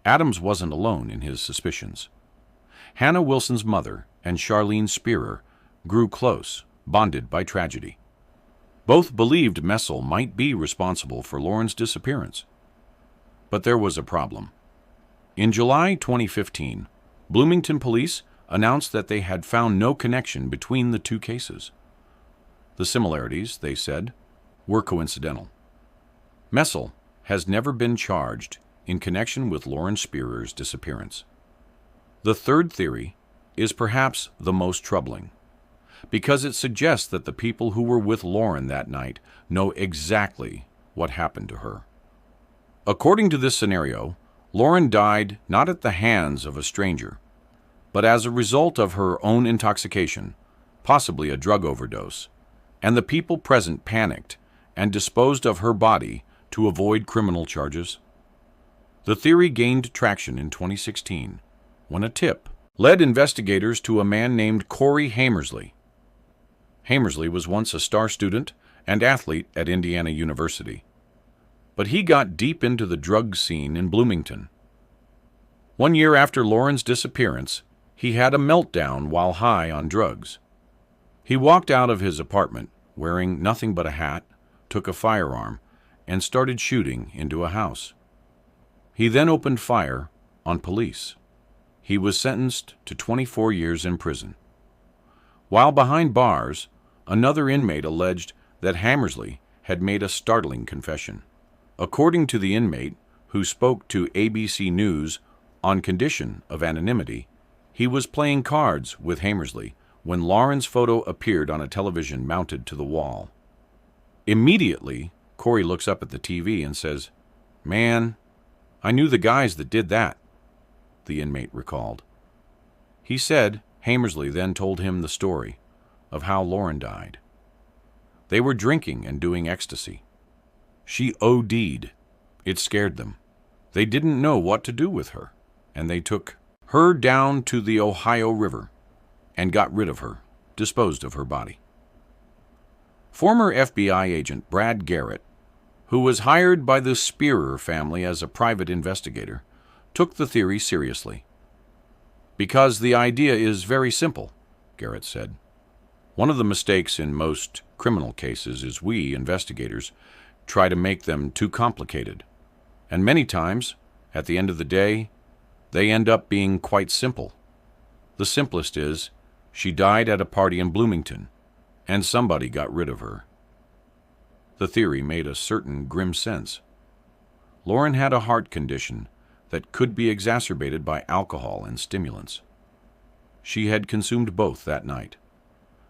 Adams wasn't alone in his suspicions. Hannah Wilson's mother and Charlene Spierer grew close, bonded by tragedy. Both believed Messel might be responsible for Lauren's disappearance. But there was a problem. In July 2015, Bloomington police announced that they had found no connection between the two cases. The similarities, they said, were coincidental. Messel has never been charged in connection with Lauren Spierer's disappearance. The third theory is perhaps the most troubling, because it suggests that the people who were with Lauren that night know exactly what happened to her. According to this scenario, Lauren died not at the hands of a stranger, but as a result of her own intoxication, possibly a drug overdose, and the people present panicked and disposed of her body to avoid criminal charges. The theory gained traction in 2016 when a tip led investigators to a man named Corey Hamersley. Hamersley was once a star student and athlete at Indiana University. But he got deep into the drug scene in Bloomington. 1 year after Lauren's disappearance, he had a meltdown while high on drugs. He walked out of his apartment wearing nothing but a hat, took a firearm, and started shooting into a house. He then opened fire on police. He was sentenced to 24 years in prison. While behind bars, another inmate alleged that Hammersley had made a startling confession. According to the inmate, who spoke to ABC News on condition of anonymity, he was playing cards with Hammersley when Lauren's photo appeared on a television mounted to the wall. Immediately, Corey looks up at the TV and says, "Man, I knew the guys that did that," the inmate recalled. He said Hammersley then told him the story of how Lauren died. They were drinking and doing ecstasy. She OD'd. It scared them. They didn't know what to do with her, and they took her down to the Ohio River and got rid of her, disposed of her body. Former FBI agent Brad Garrett, who was hired by the Spierer family as a private investigator, took the theory seriously. "Because the idea is very simple," Garrett said. "One of the mistakes in most criminal cases is we, investigators, try to make them too complicated. And many times, at the end of the day, they end up being quite simple. The simplest is, she died at a party in Bloomington, and somebody got rid of her." The theory made a certain grim sense. Lauren had a heart condition that could be exacerbated by alcohol and stimulants. She had consumed both that night.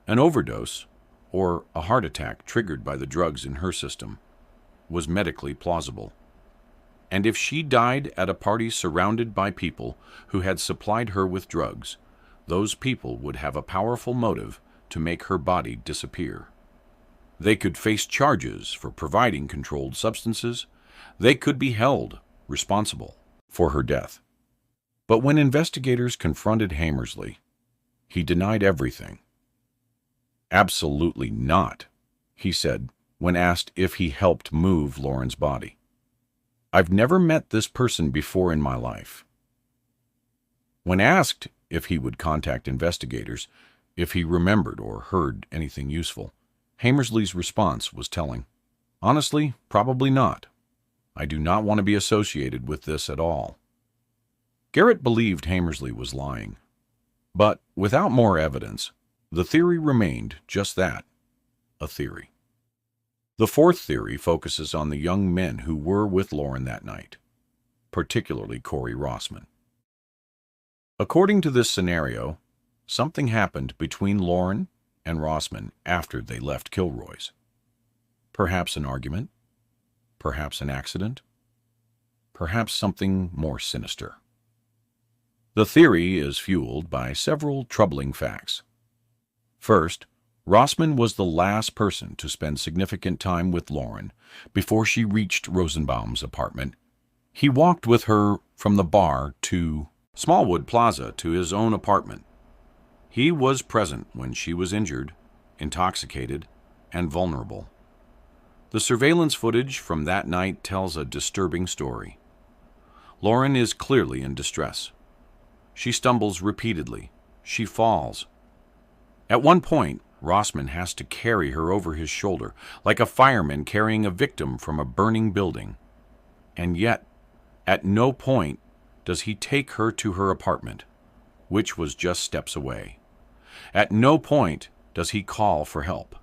An overdose, or a heart attack triggered by the drugs in her system, was medically plausible. And if she died at a party surrounded by people who had supplied her with drugs, those people would have a powerful motive to make her body disappear. They could face charges for providing controlled substances. They could be held responsible for her death. But when investigators confronted Hammersley, he denied everything. "Absolutely not," he said when asked if he helped move Lauren's body. "I've never met this person before in my life." When asked if he would contact investigators if he remembered or heard anything useful, Hammersley's response was telling. "Honestly, probably not. I do not want to be associated with this at all." Garrett believed Hammersley was lying. But without more evidence, the theory remained just that, a theory. The fourth theory focuses on the young men who were with Lauren that night, particularly Corey Rossman. According to this scenario, something happened between Lauren and Rossman after they left Kilroy's. Perhaps an argument, perhaps an accident, perhaps something more sinister. The theory is fueled by several troubling facts. First, Rossman was the last person to spend significant time with Lauren before she reached Rosenbaum's apartment. He walked with her from the bar to Smallwood Plaza to his own apartment. He was present when she was injured, intoxicated, and vulnerable. The surveillance footage from that night tells a disturbing story. Lauren is clearly in distress. She stumbles repeatedly. She falls. At one point, Rossman has to carry her over his shoulder, like a fireman carrying a victim from a burning building. And yet, at no point does he take her to her apartment, which was just steps away. At no point does he call for help.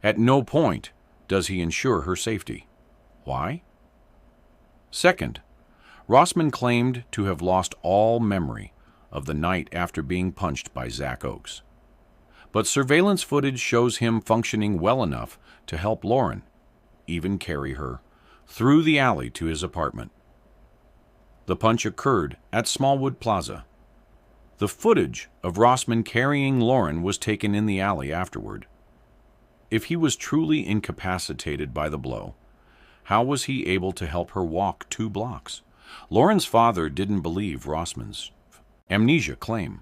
At no point does he ensure her safety. Why? Second, Rossman claimed to have lost all memory of the night after being punched by Zach Oakes. But surveillance footage shows him functioning well enough to help Lauren, even carry her, through the alley to his apartment. The punch occurred at Smallwood Plaza. The footage of Rossman carrying Lauren was taken in the alley afterward. If he was truly incapacitated by the blow, how was he able to help her walk 2 blocks? Lauren's father didn't believe Rossman's amnesia claim.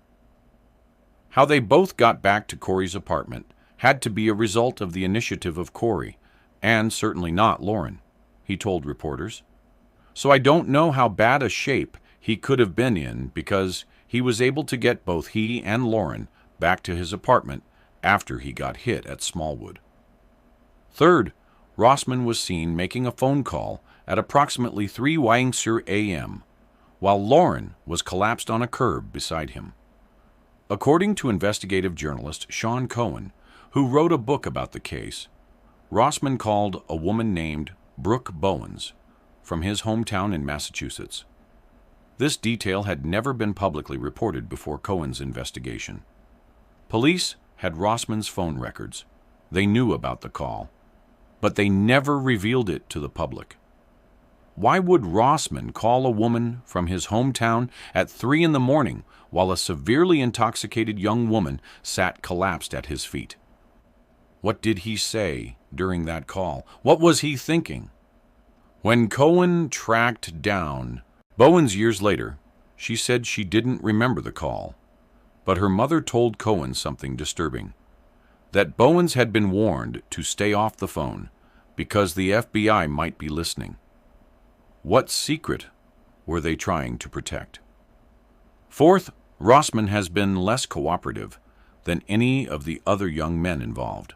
How they both got back to Corey's apartment had to be a result of the initiative of Corey, and certainly not Lauren, he told reporters. So I don't know how bad a shape he could have been in because he was able to get both he and Lauren back to his apartment after he got hit at Smallwood. Third, Rossman was seen making a phone call at approximately 3 a.m., while Lauren was collapsed on a curb beside him. According to investigative journalist Sean Cohen, who wrote a book about the case, Rossman called a woman named Brooke Bowens from his hometown in Massachusetts. This detail had never been publicly reported before Cohen's investigation. Police had Rossman's phone records. They knew about the call, but they never revealed it to the public. Why would Rossman call a woman from his hometown at 3 a.m. while a severely intoxicated young woman sat collapsed at his feet? What did he say during that call? What was he thinking? When Cohen tracked down Bowens years later, she said she didn't remember the call, but her mother told Cohen something disturbing, that Bowens had been warned to stay off the phone because the FBI might be listening. What secret were they trying to protect? Fourth, Rossman has been less cooperative than any of the other young men involved.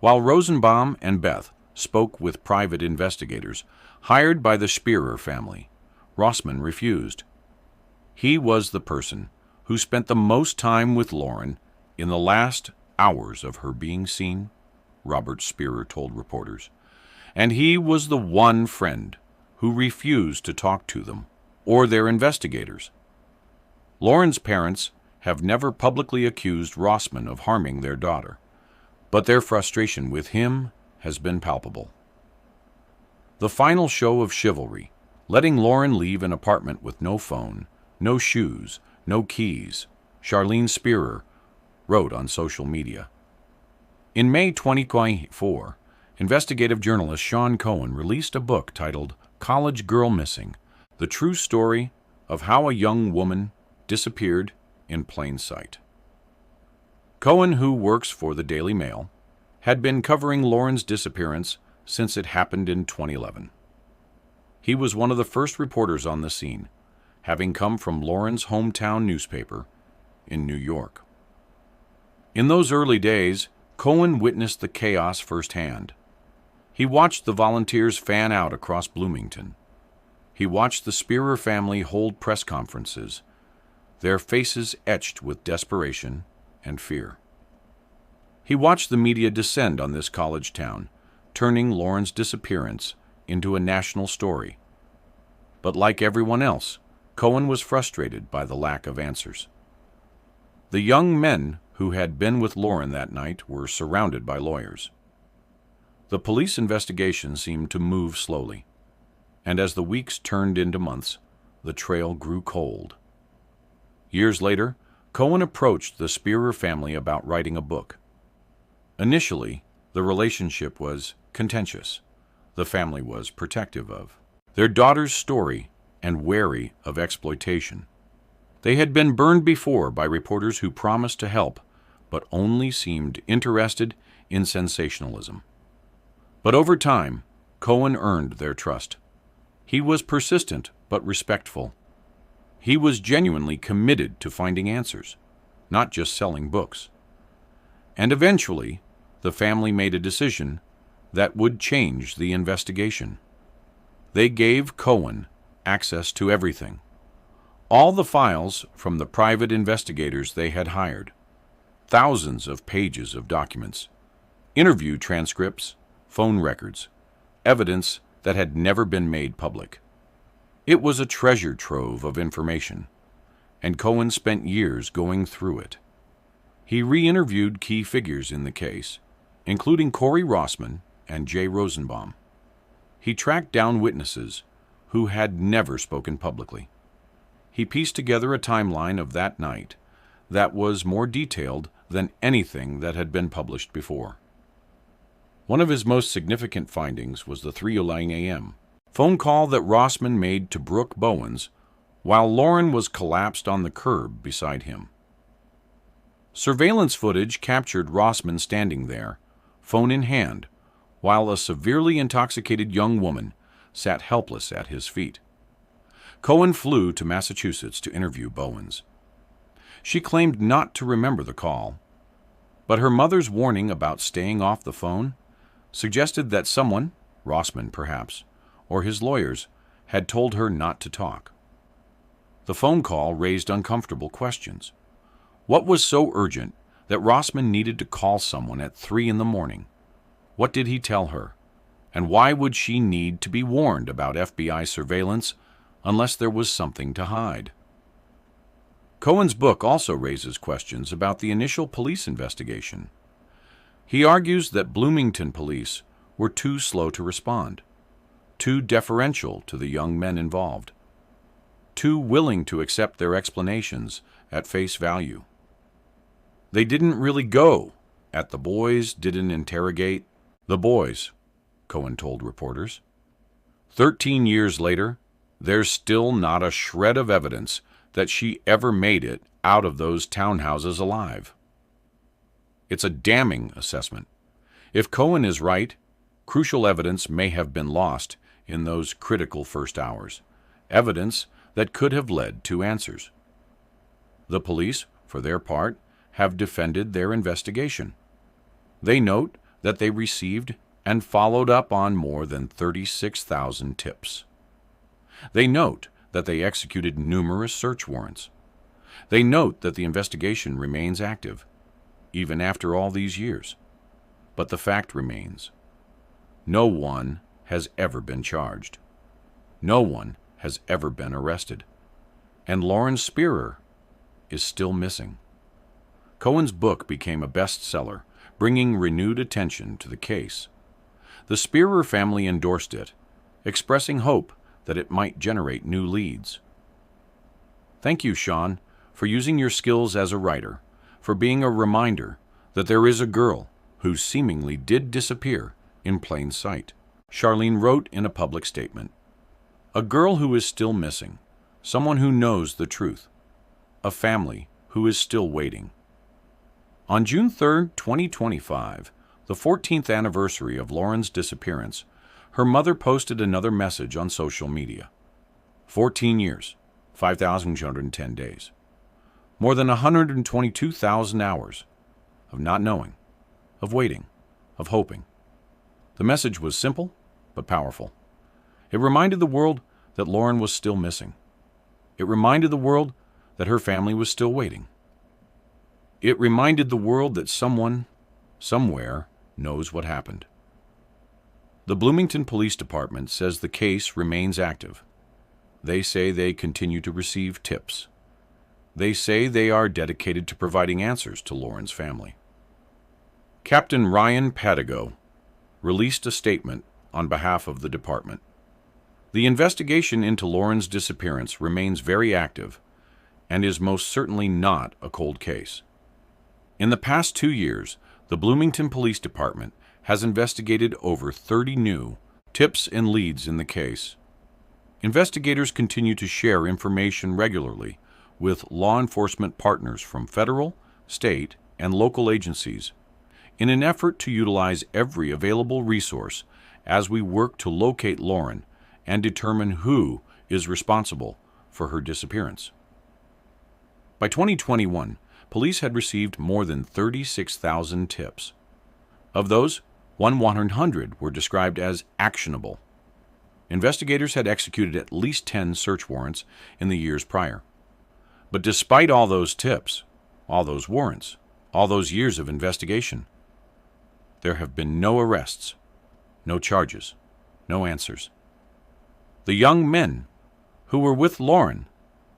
While Rosenbaum and Beth spoke with private investigators hired by the Spierer family, Rossman refused. He was the person who spent the most time with Lauren in the last hours of her being seen, Robert Spierer told reporters, and he was the one friend who refused to talk to them or their investigators. Lauren's parents have never publicly accused Rossman of harming their daughter, but their frustration with him has been palpable. The final show of chivalry, letting Lauren leave an apartment with no phone, no shoes, no keys, Charlene Spierer wrote on social media. In May 2024, investigative journalist Sean Cohen released a book titled College Girl Missing: The True Story of How a Young Woman Disappeared in Plain Sight. Cohen, who works for the Daily Mail, had been covering Lauren's disappearance since it happened in 2011. He was one of the first reporters on the scene, having come from Lauren's hometown newspaper in New York. In those early days, Cohen witnessed the chaos firsthand. He watched the volunteers fan out across Bloomington. He watched the Spierer family hold press conferences, their faces etched with desperation and fear. He watched the media descend on this college town, turning Lauren's disappearance into a national story. But like everyone else, Cohen was frustrated by the lack of answers. The young men who had been with Lauren that night were surrounded by lawyers. The police investigation seemed to move slowly, and as the weeks turned into months, the trail grew cold. Years later, Cohen approached the Spierer family about writing a book. Initially, the relationship was contentious. The family was protective of their daughter's story and wary of exploitation. They had been burned before by reporters who promised to help, but only seemed interested in sensationalism. But over time, Cohen earned their trust. He was persistent but respectful. He was genuinely committed to finding answers, not just selling books. And eventually, the family made a decision that would change the investigation. They gave Cohen access to everything, all the files from the private investigators they had hired, thousands of pages of documents, interview transcripts, phone records, evidence that had never been made public. It was a treasure trove of information, and Cohen spent years going through it. He re-interviewed key figures in the case, including Corey Rossman and Jay Rosenbaum. He tracked down witnesses who had never spoken publicly. He pieced together a timeline of that night that was more detailed than anything that had been published before. One of his most significant findings was the 3:09 a.m. phone call that Rossman made to Brooke Bowens while Lauren was collapsed on the curb beside him. Surveillance footage captured Rossman standing there, phone in hand, while a severely intoxicated young woman sat helpless at his feet. Cohen flew to Massachusetts to interview Bowens. She claimed not to remember the call, but her mother's warning about staying off the phone suggested that someone, Rossman perhaps, or his lawyers, had told her not to talk. The phone call raised uncomfortable questions. What was so urgent that Rossman needed to call someone at 3 a.m? What did he tell her? And why would she need to be warned about FBI surveillance unless there was something to hide? Cohen's book also raises questions about the initial police investigation. He argues that Bloomington police were too slow to respond, too deferential to the young men involved, too willing to accept their explanations at face value. They didn't really go at the boys, didn't interrogate the boys, Cohen told reporters. 13 years later, there's still not a shred of evidence that she ever made it out of those townhouses alive. It's a damning assessment. If Cohen is right, crucial evidence may have been lost in those critical first hours, evidence that could have led to answers. The police, for their part, have defended their investigation. They note that they received and followed up on more than 36,000 tips. They note that they executed numerous search warrants. They note that the investigation remains active, even after all these years. But the fact remains: no one has ever been charged. No one has ever been arrested. And Lauren Spierer is still missing. Cohen's book became a bestseller, bringing renewed attention to the case. The Spierer family endorsed it, expressing hope that it might generate new leads. Thank you, Sean, for using your skills as a writer, for being a reminder that there is a girl who seemingly did disappear in plain sight. Charlene wrote in a public statement, "A girl who is still missing, someone who knows the truth, a family who is still waiting." On June 3, 2025, the 14th anniversary of Lauren's disappearance, her mother posted another message on social media. 14 years, 5,210 days. More than 122,000 hours of not knowing, of waiting, of hoping. The message was simple but powerful. It reminded the world that Lauren was still missing. It reminded the world that her family was still waiting. It reminded the world that someone, somewhere, knows what happened. The Bloomington Police Department says the case remains active. They say they continue to receive tips. They say they are dedicated to providing answers to Lauren's family. Captain Ryan Padigo released a statement on behalf of the department. The investigation into Lauren's disappearance remains very active and is most certainly not a cold case. In the past 2 years, the Bloomington Police Department has investigated over 30 new tips and leads in the case. Investigators continue to share information regularly with law enforcement partners from federal, state, and local agencies in an effort to utilize every available resource as we work to locate Lauren and determine who is responsible for her disappearance. By 2021, police had received more than 36,000 tips. Of those, 100 were described as actionable. Investigators had executed at least 10 search warrants in the years prior. But despite all those tips, all those warrants, all those years of investigation, there have been no arrests, no charges, no answers. The young men who were with Lauren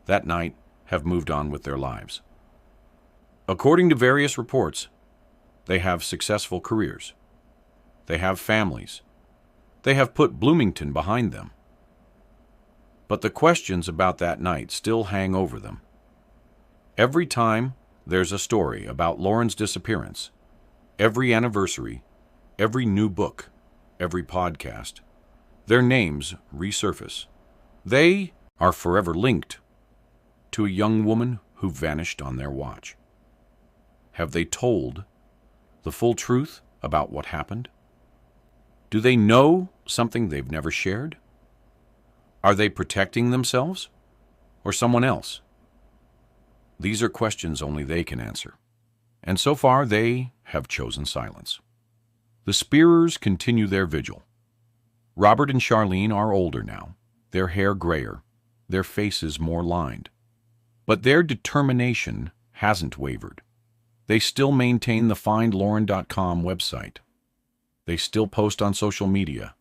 that night have moved on with their lives. According to various reports, they have successful careers. They have families. They have put Bloomington behind them. But the questions about that night still hang over them. Every time there's a story about Lauren's disappearance, every anniversary, every new book, every podcast, their names resurface. They are forever linked to a young woman who vanished on their watch. Have they told the full truth about what happened? Do they know something they've never shared? Are they protecting themselves or someone else? These are questions only they can answer. And so far, they have chosen silence. The Spierers continue their vigil. Robert and Charlene are older now, their hair grayer, their faces more lined. But their determination hasn't wavered. They still maintain the findlauren.com website. They still post on social media.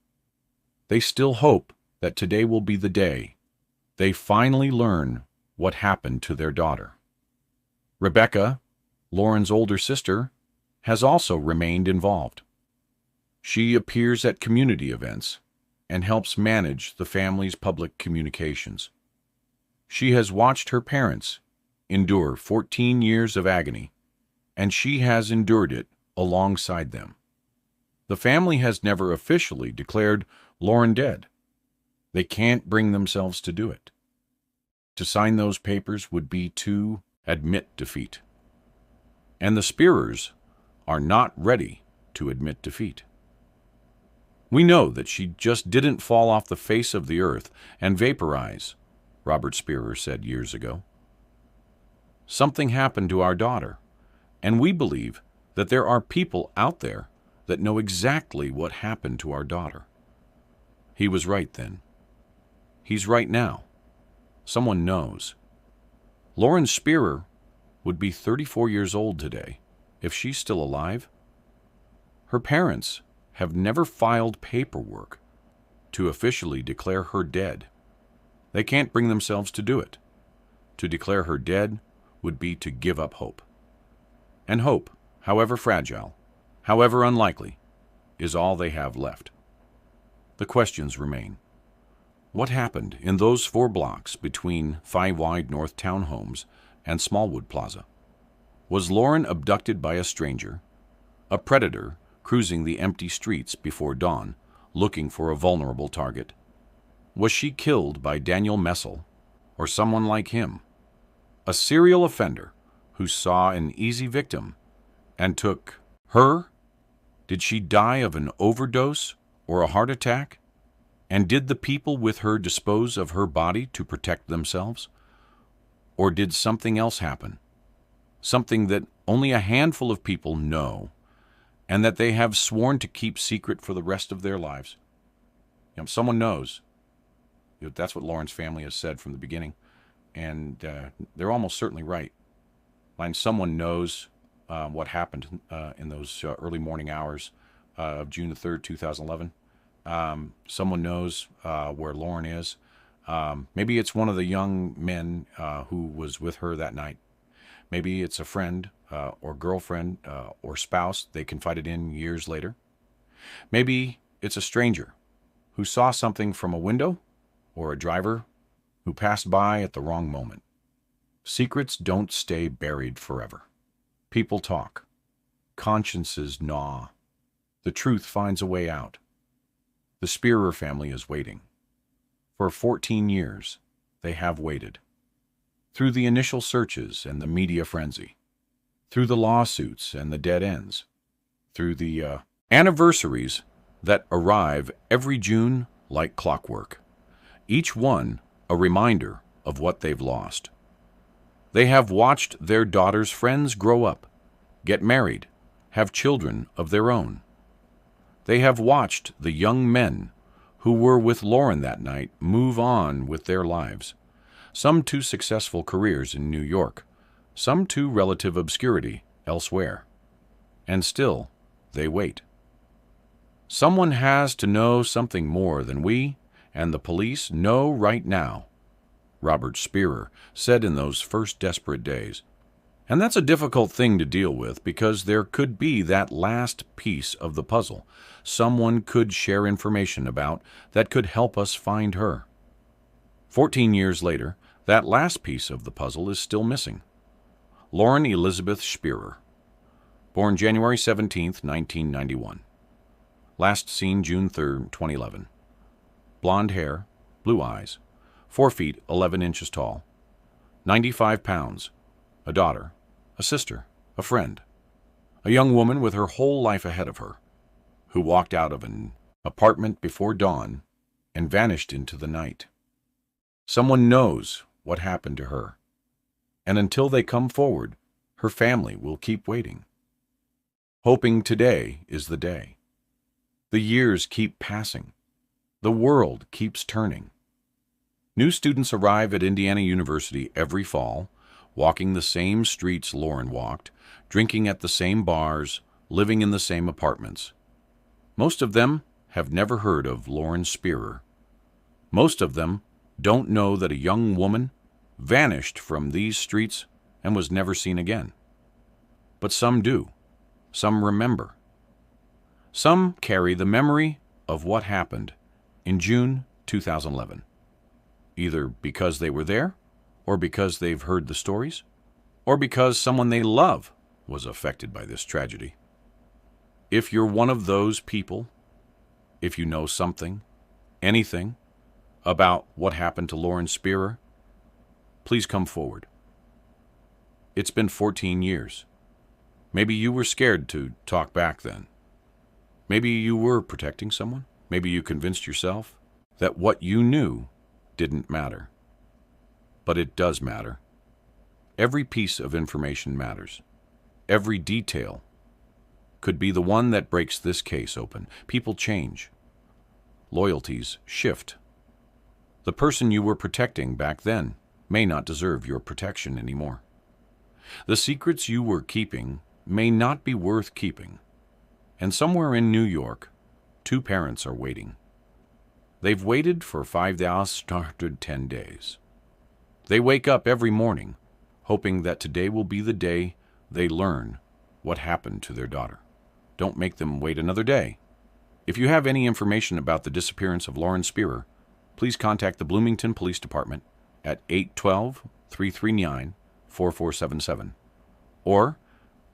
They still hope that today will be the day they finally learn what happened to their daughter. Rebecca, Lauren's older sister, has also remained involved. She appears at community events and helps manage the family's public communications. She has watched her parents endure 14 years of agony, and she has endured it alongside them. The family has never officially declared Lauren dead. They can't bring themselves to do it. To sign those papers would be to admit defeat. And the Spierers are not ready to admit defeat. We know that she just didn't fall off the face of the earth and vaporize, Robert Spierer said years ago. Something happened to our daughter, and we believe that there are people out there that know exactly what happened to our daughter. He was right then. He's right now. Someone knows. Lauren Spierer would be 34 years old today if she's still alive. Her parents have never filed paperwork to officially declare her dead. They can't bring themselves to do it. To declare her dead would be to give up hope. And hope, however fragile, however unlikely, is all they have left. The questions remain. What happened in those 4 blocks between 5 Wide North Townhomes and Smallwood Plaza? Was Lauren abducted by a stranger, a predator cruising the empty streets before dawn, looking for a vulnerable target? Was she killed by Daniel Messel or someone like him, a serial offender who saw an easy victim and took her? Did she die of an overdose or a heart attack? And did the people with her dispose of her body to protect themselves? Or did something else happen? Something that only a handful of people know and that they have sworn to keep secret for the rest of their lives. Someone knows. That's what Lauren's family has said from the beginning, and they're almost certainly right. Someone knows what happened in those early morning hours of June the 3rd, 2011. Someone knows where Lauren is. Maybe it's one of the young men who was with her that night. Maybe it's a friend or girlfriend or spouse they confided in years later. Maybe it's a stranger who saw something from a window or a driver who passed by at the wrong moment. Secrets don't stay buried forever. People talk. Consciences gnaw. The truth finds a way out. The Spierer family is waiting. For 14 years, they have waited. Through the initial searches and the media frenzy, through the lawsuits and the dead ends, through the anniversaries that arrive every June like clockwork, each one a reminder of what they've lost. They have watched their daughter's friends grow up, get married, have children of their own. They have watched the young men who were with Lauren that night move on with their lives, some to successful careers in New York, some to relative obscurity elsewhere. And still, they wait. Someone has to know something more than we and the police know right now, Robert Spierer said in those first desperate days. And that's a difficult thing to deal with because there could be that last piece of the puzzle someone could share information about that could help us find her. 14 years later, that last piece of the puzzle is still missing. Lauren Elizabeth Spierer, born January 17, 1991. Last seen June 3, 2011. Blonde hair, blue eyes, 4 feet 11 inches tall, 95 pounds, a daughter, a sister, A friend. A young woman with her whole life ahead of her, who walked out of an apartment before dawn and vanished into the night. Someone knows what happened to her, and until they come forward, her family will keep waiting, hoping today is the day. The years keep passing. The world keeps turning. New students arrive at Indiana University every fall, walking the same streets Lauren walked, drinking at the same bars, living in the same apartments. Most of them have never heard of Lauren Spierer. Most of them don't know that a young woman vanished from these streets and was never seen again. But some do. Some remember. Some carry the memory of what happened in June 2011, either because they were there, or because they've heard the stories, or because someone they love was affected by this tragedy. If you're one of those people, if you know something, anything, about what happened to Lauren Spierer, please come forward. It's been 14 years. Maybe you were scared to talk back then. Maybe you were protecting someone. Maybe you convinced yourself that what you knew didn't matter. But it does matter. Every piece of information matters. Every detail could be the one that breaks this case open. People change. Loyalties shift. The person you were protecting back then may not deserve your protection anymore. The secrets you were keeping may not be worth keeping. And somewhere in New York, 2 parents are waiting. They've waited for 5,010 days. They wake up every morning, hoping that today will be the day they learn what happened to their daughter. Don't make them wait another day. If you have any information about the disappearance of Lauren Spierer, please contact the Bloomington Police Department at 812-339-4477 or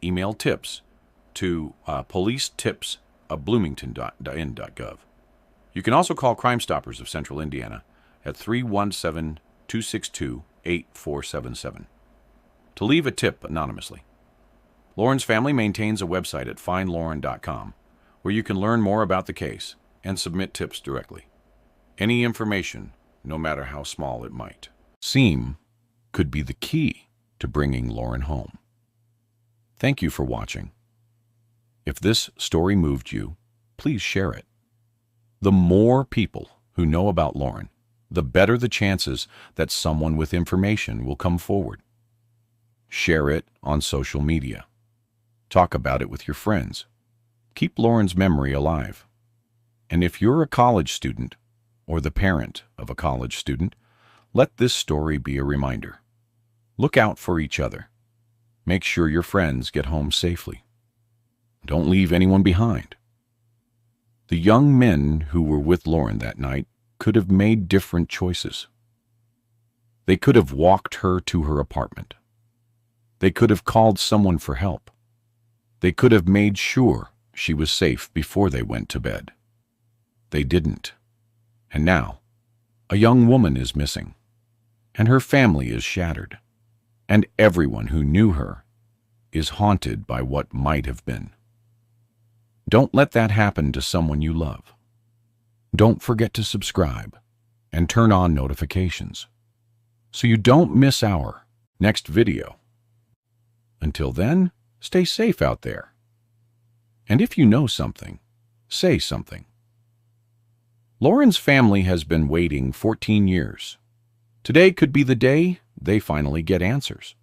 email tips to policetips@bloomington.in.gov. You can also call Crime Stoppers of Central Indiana at 317-262-8477 to leave a tip anonymously. Lauren's family maintains a website at findlauren.com where you can learn more about the case and submit tips directly. Any information, no matter how small it might seem, could be the key to bringing Lauren home. Thank you for watching. If this story moved you, please share it. The more people who know about Lauren, the better the chances that someone with information will come forward. Share it on social media. Talk about it with your friends. Keep Lauren's memory alive. And if you're a college student or the parent of a college student, let this story be a reminder. Look out for each other. Make sure your friends get home safely. Don't leave anyone behind. The young men who were with Lauren that night could have made different choices. They could have walked her to her apartment. They could have called someone for help. They could have made sure she was safe before they went to bed. They didn't. And now, a young woman is missing, and her family is shattered, and everyone who knew her is haunted by what might have been. Don't let that happen to someone you love. Don't forget to subscribe and turn on notifications so you don't miss our next video. Until then, stay safe out there. And if you know something, say something. Lauren's family has been waiting 14 years. Today could be the day they finally get answers.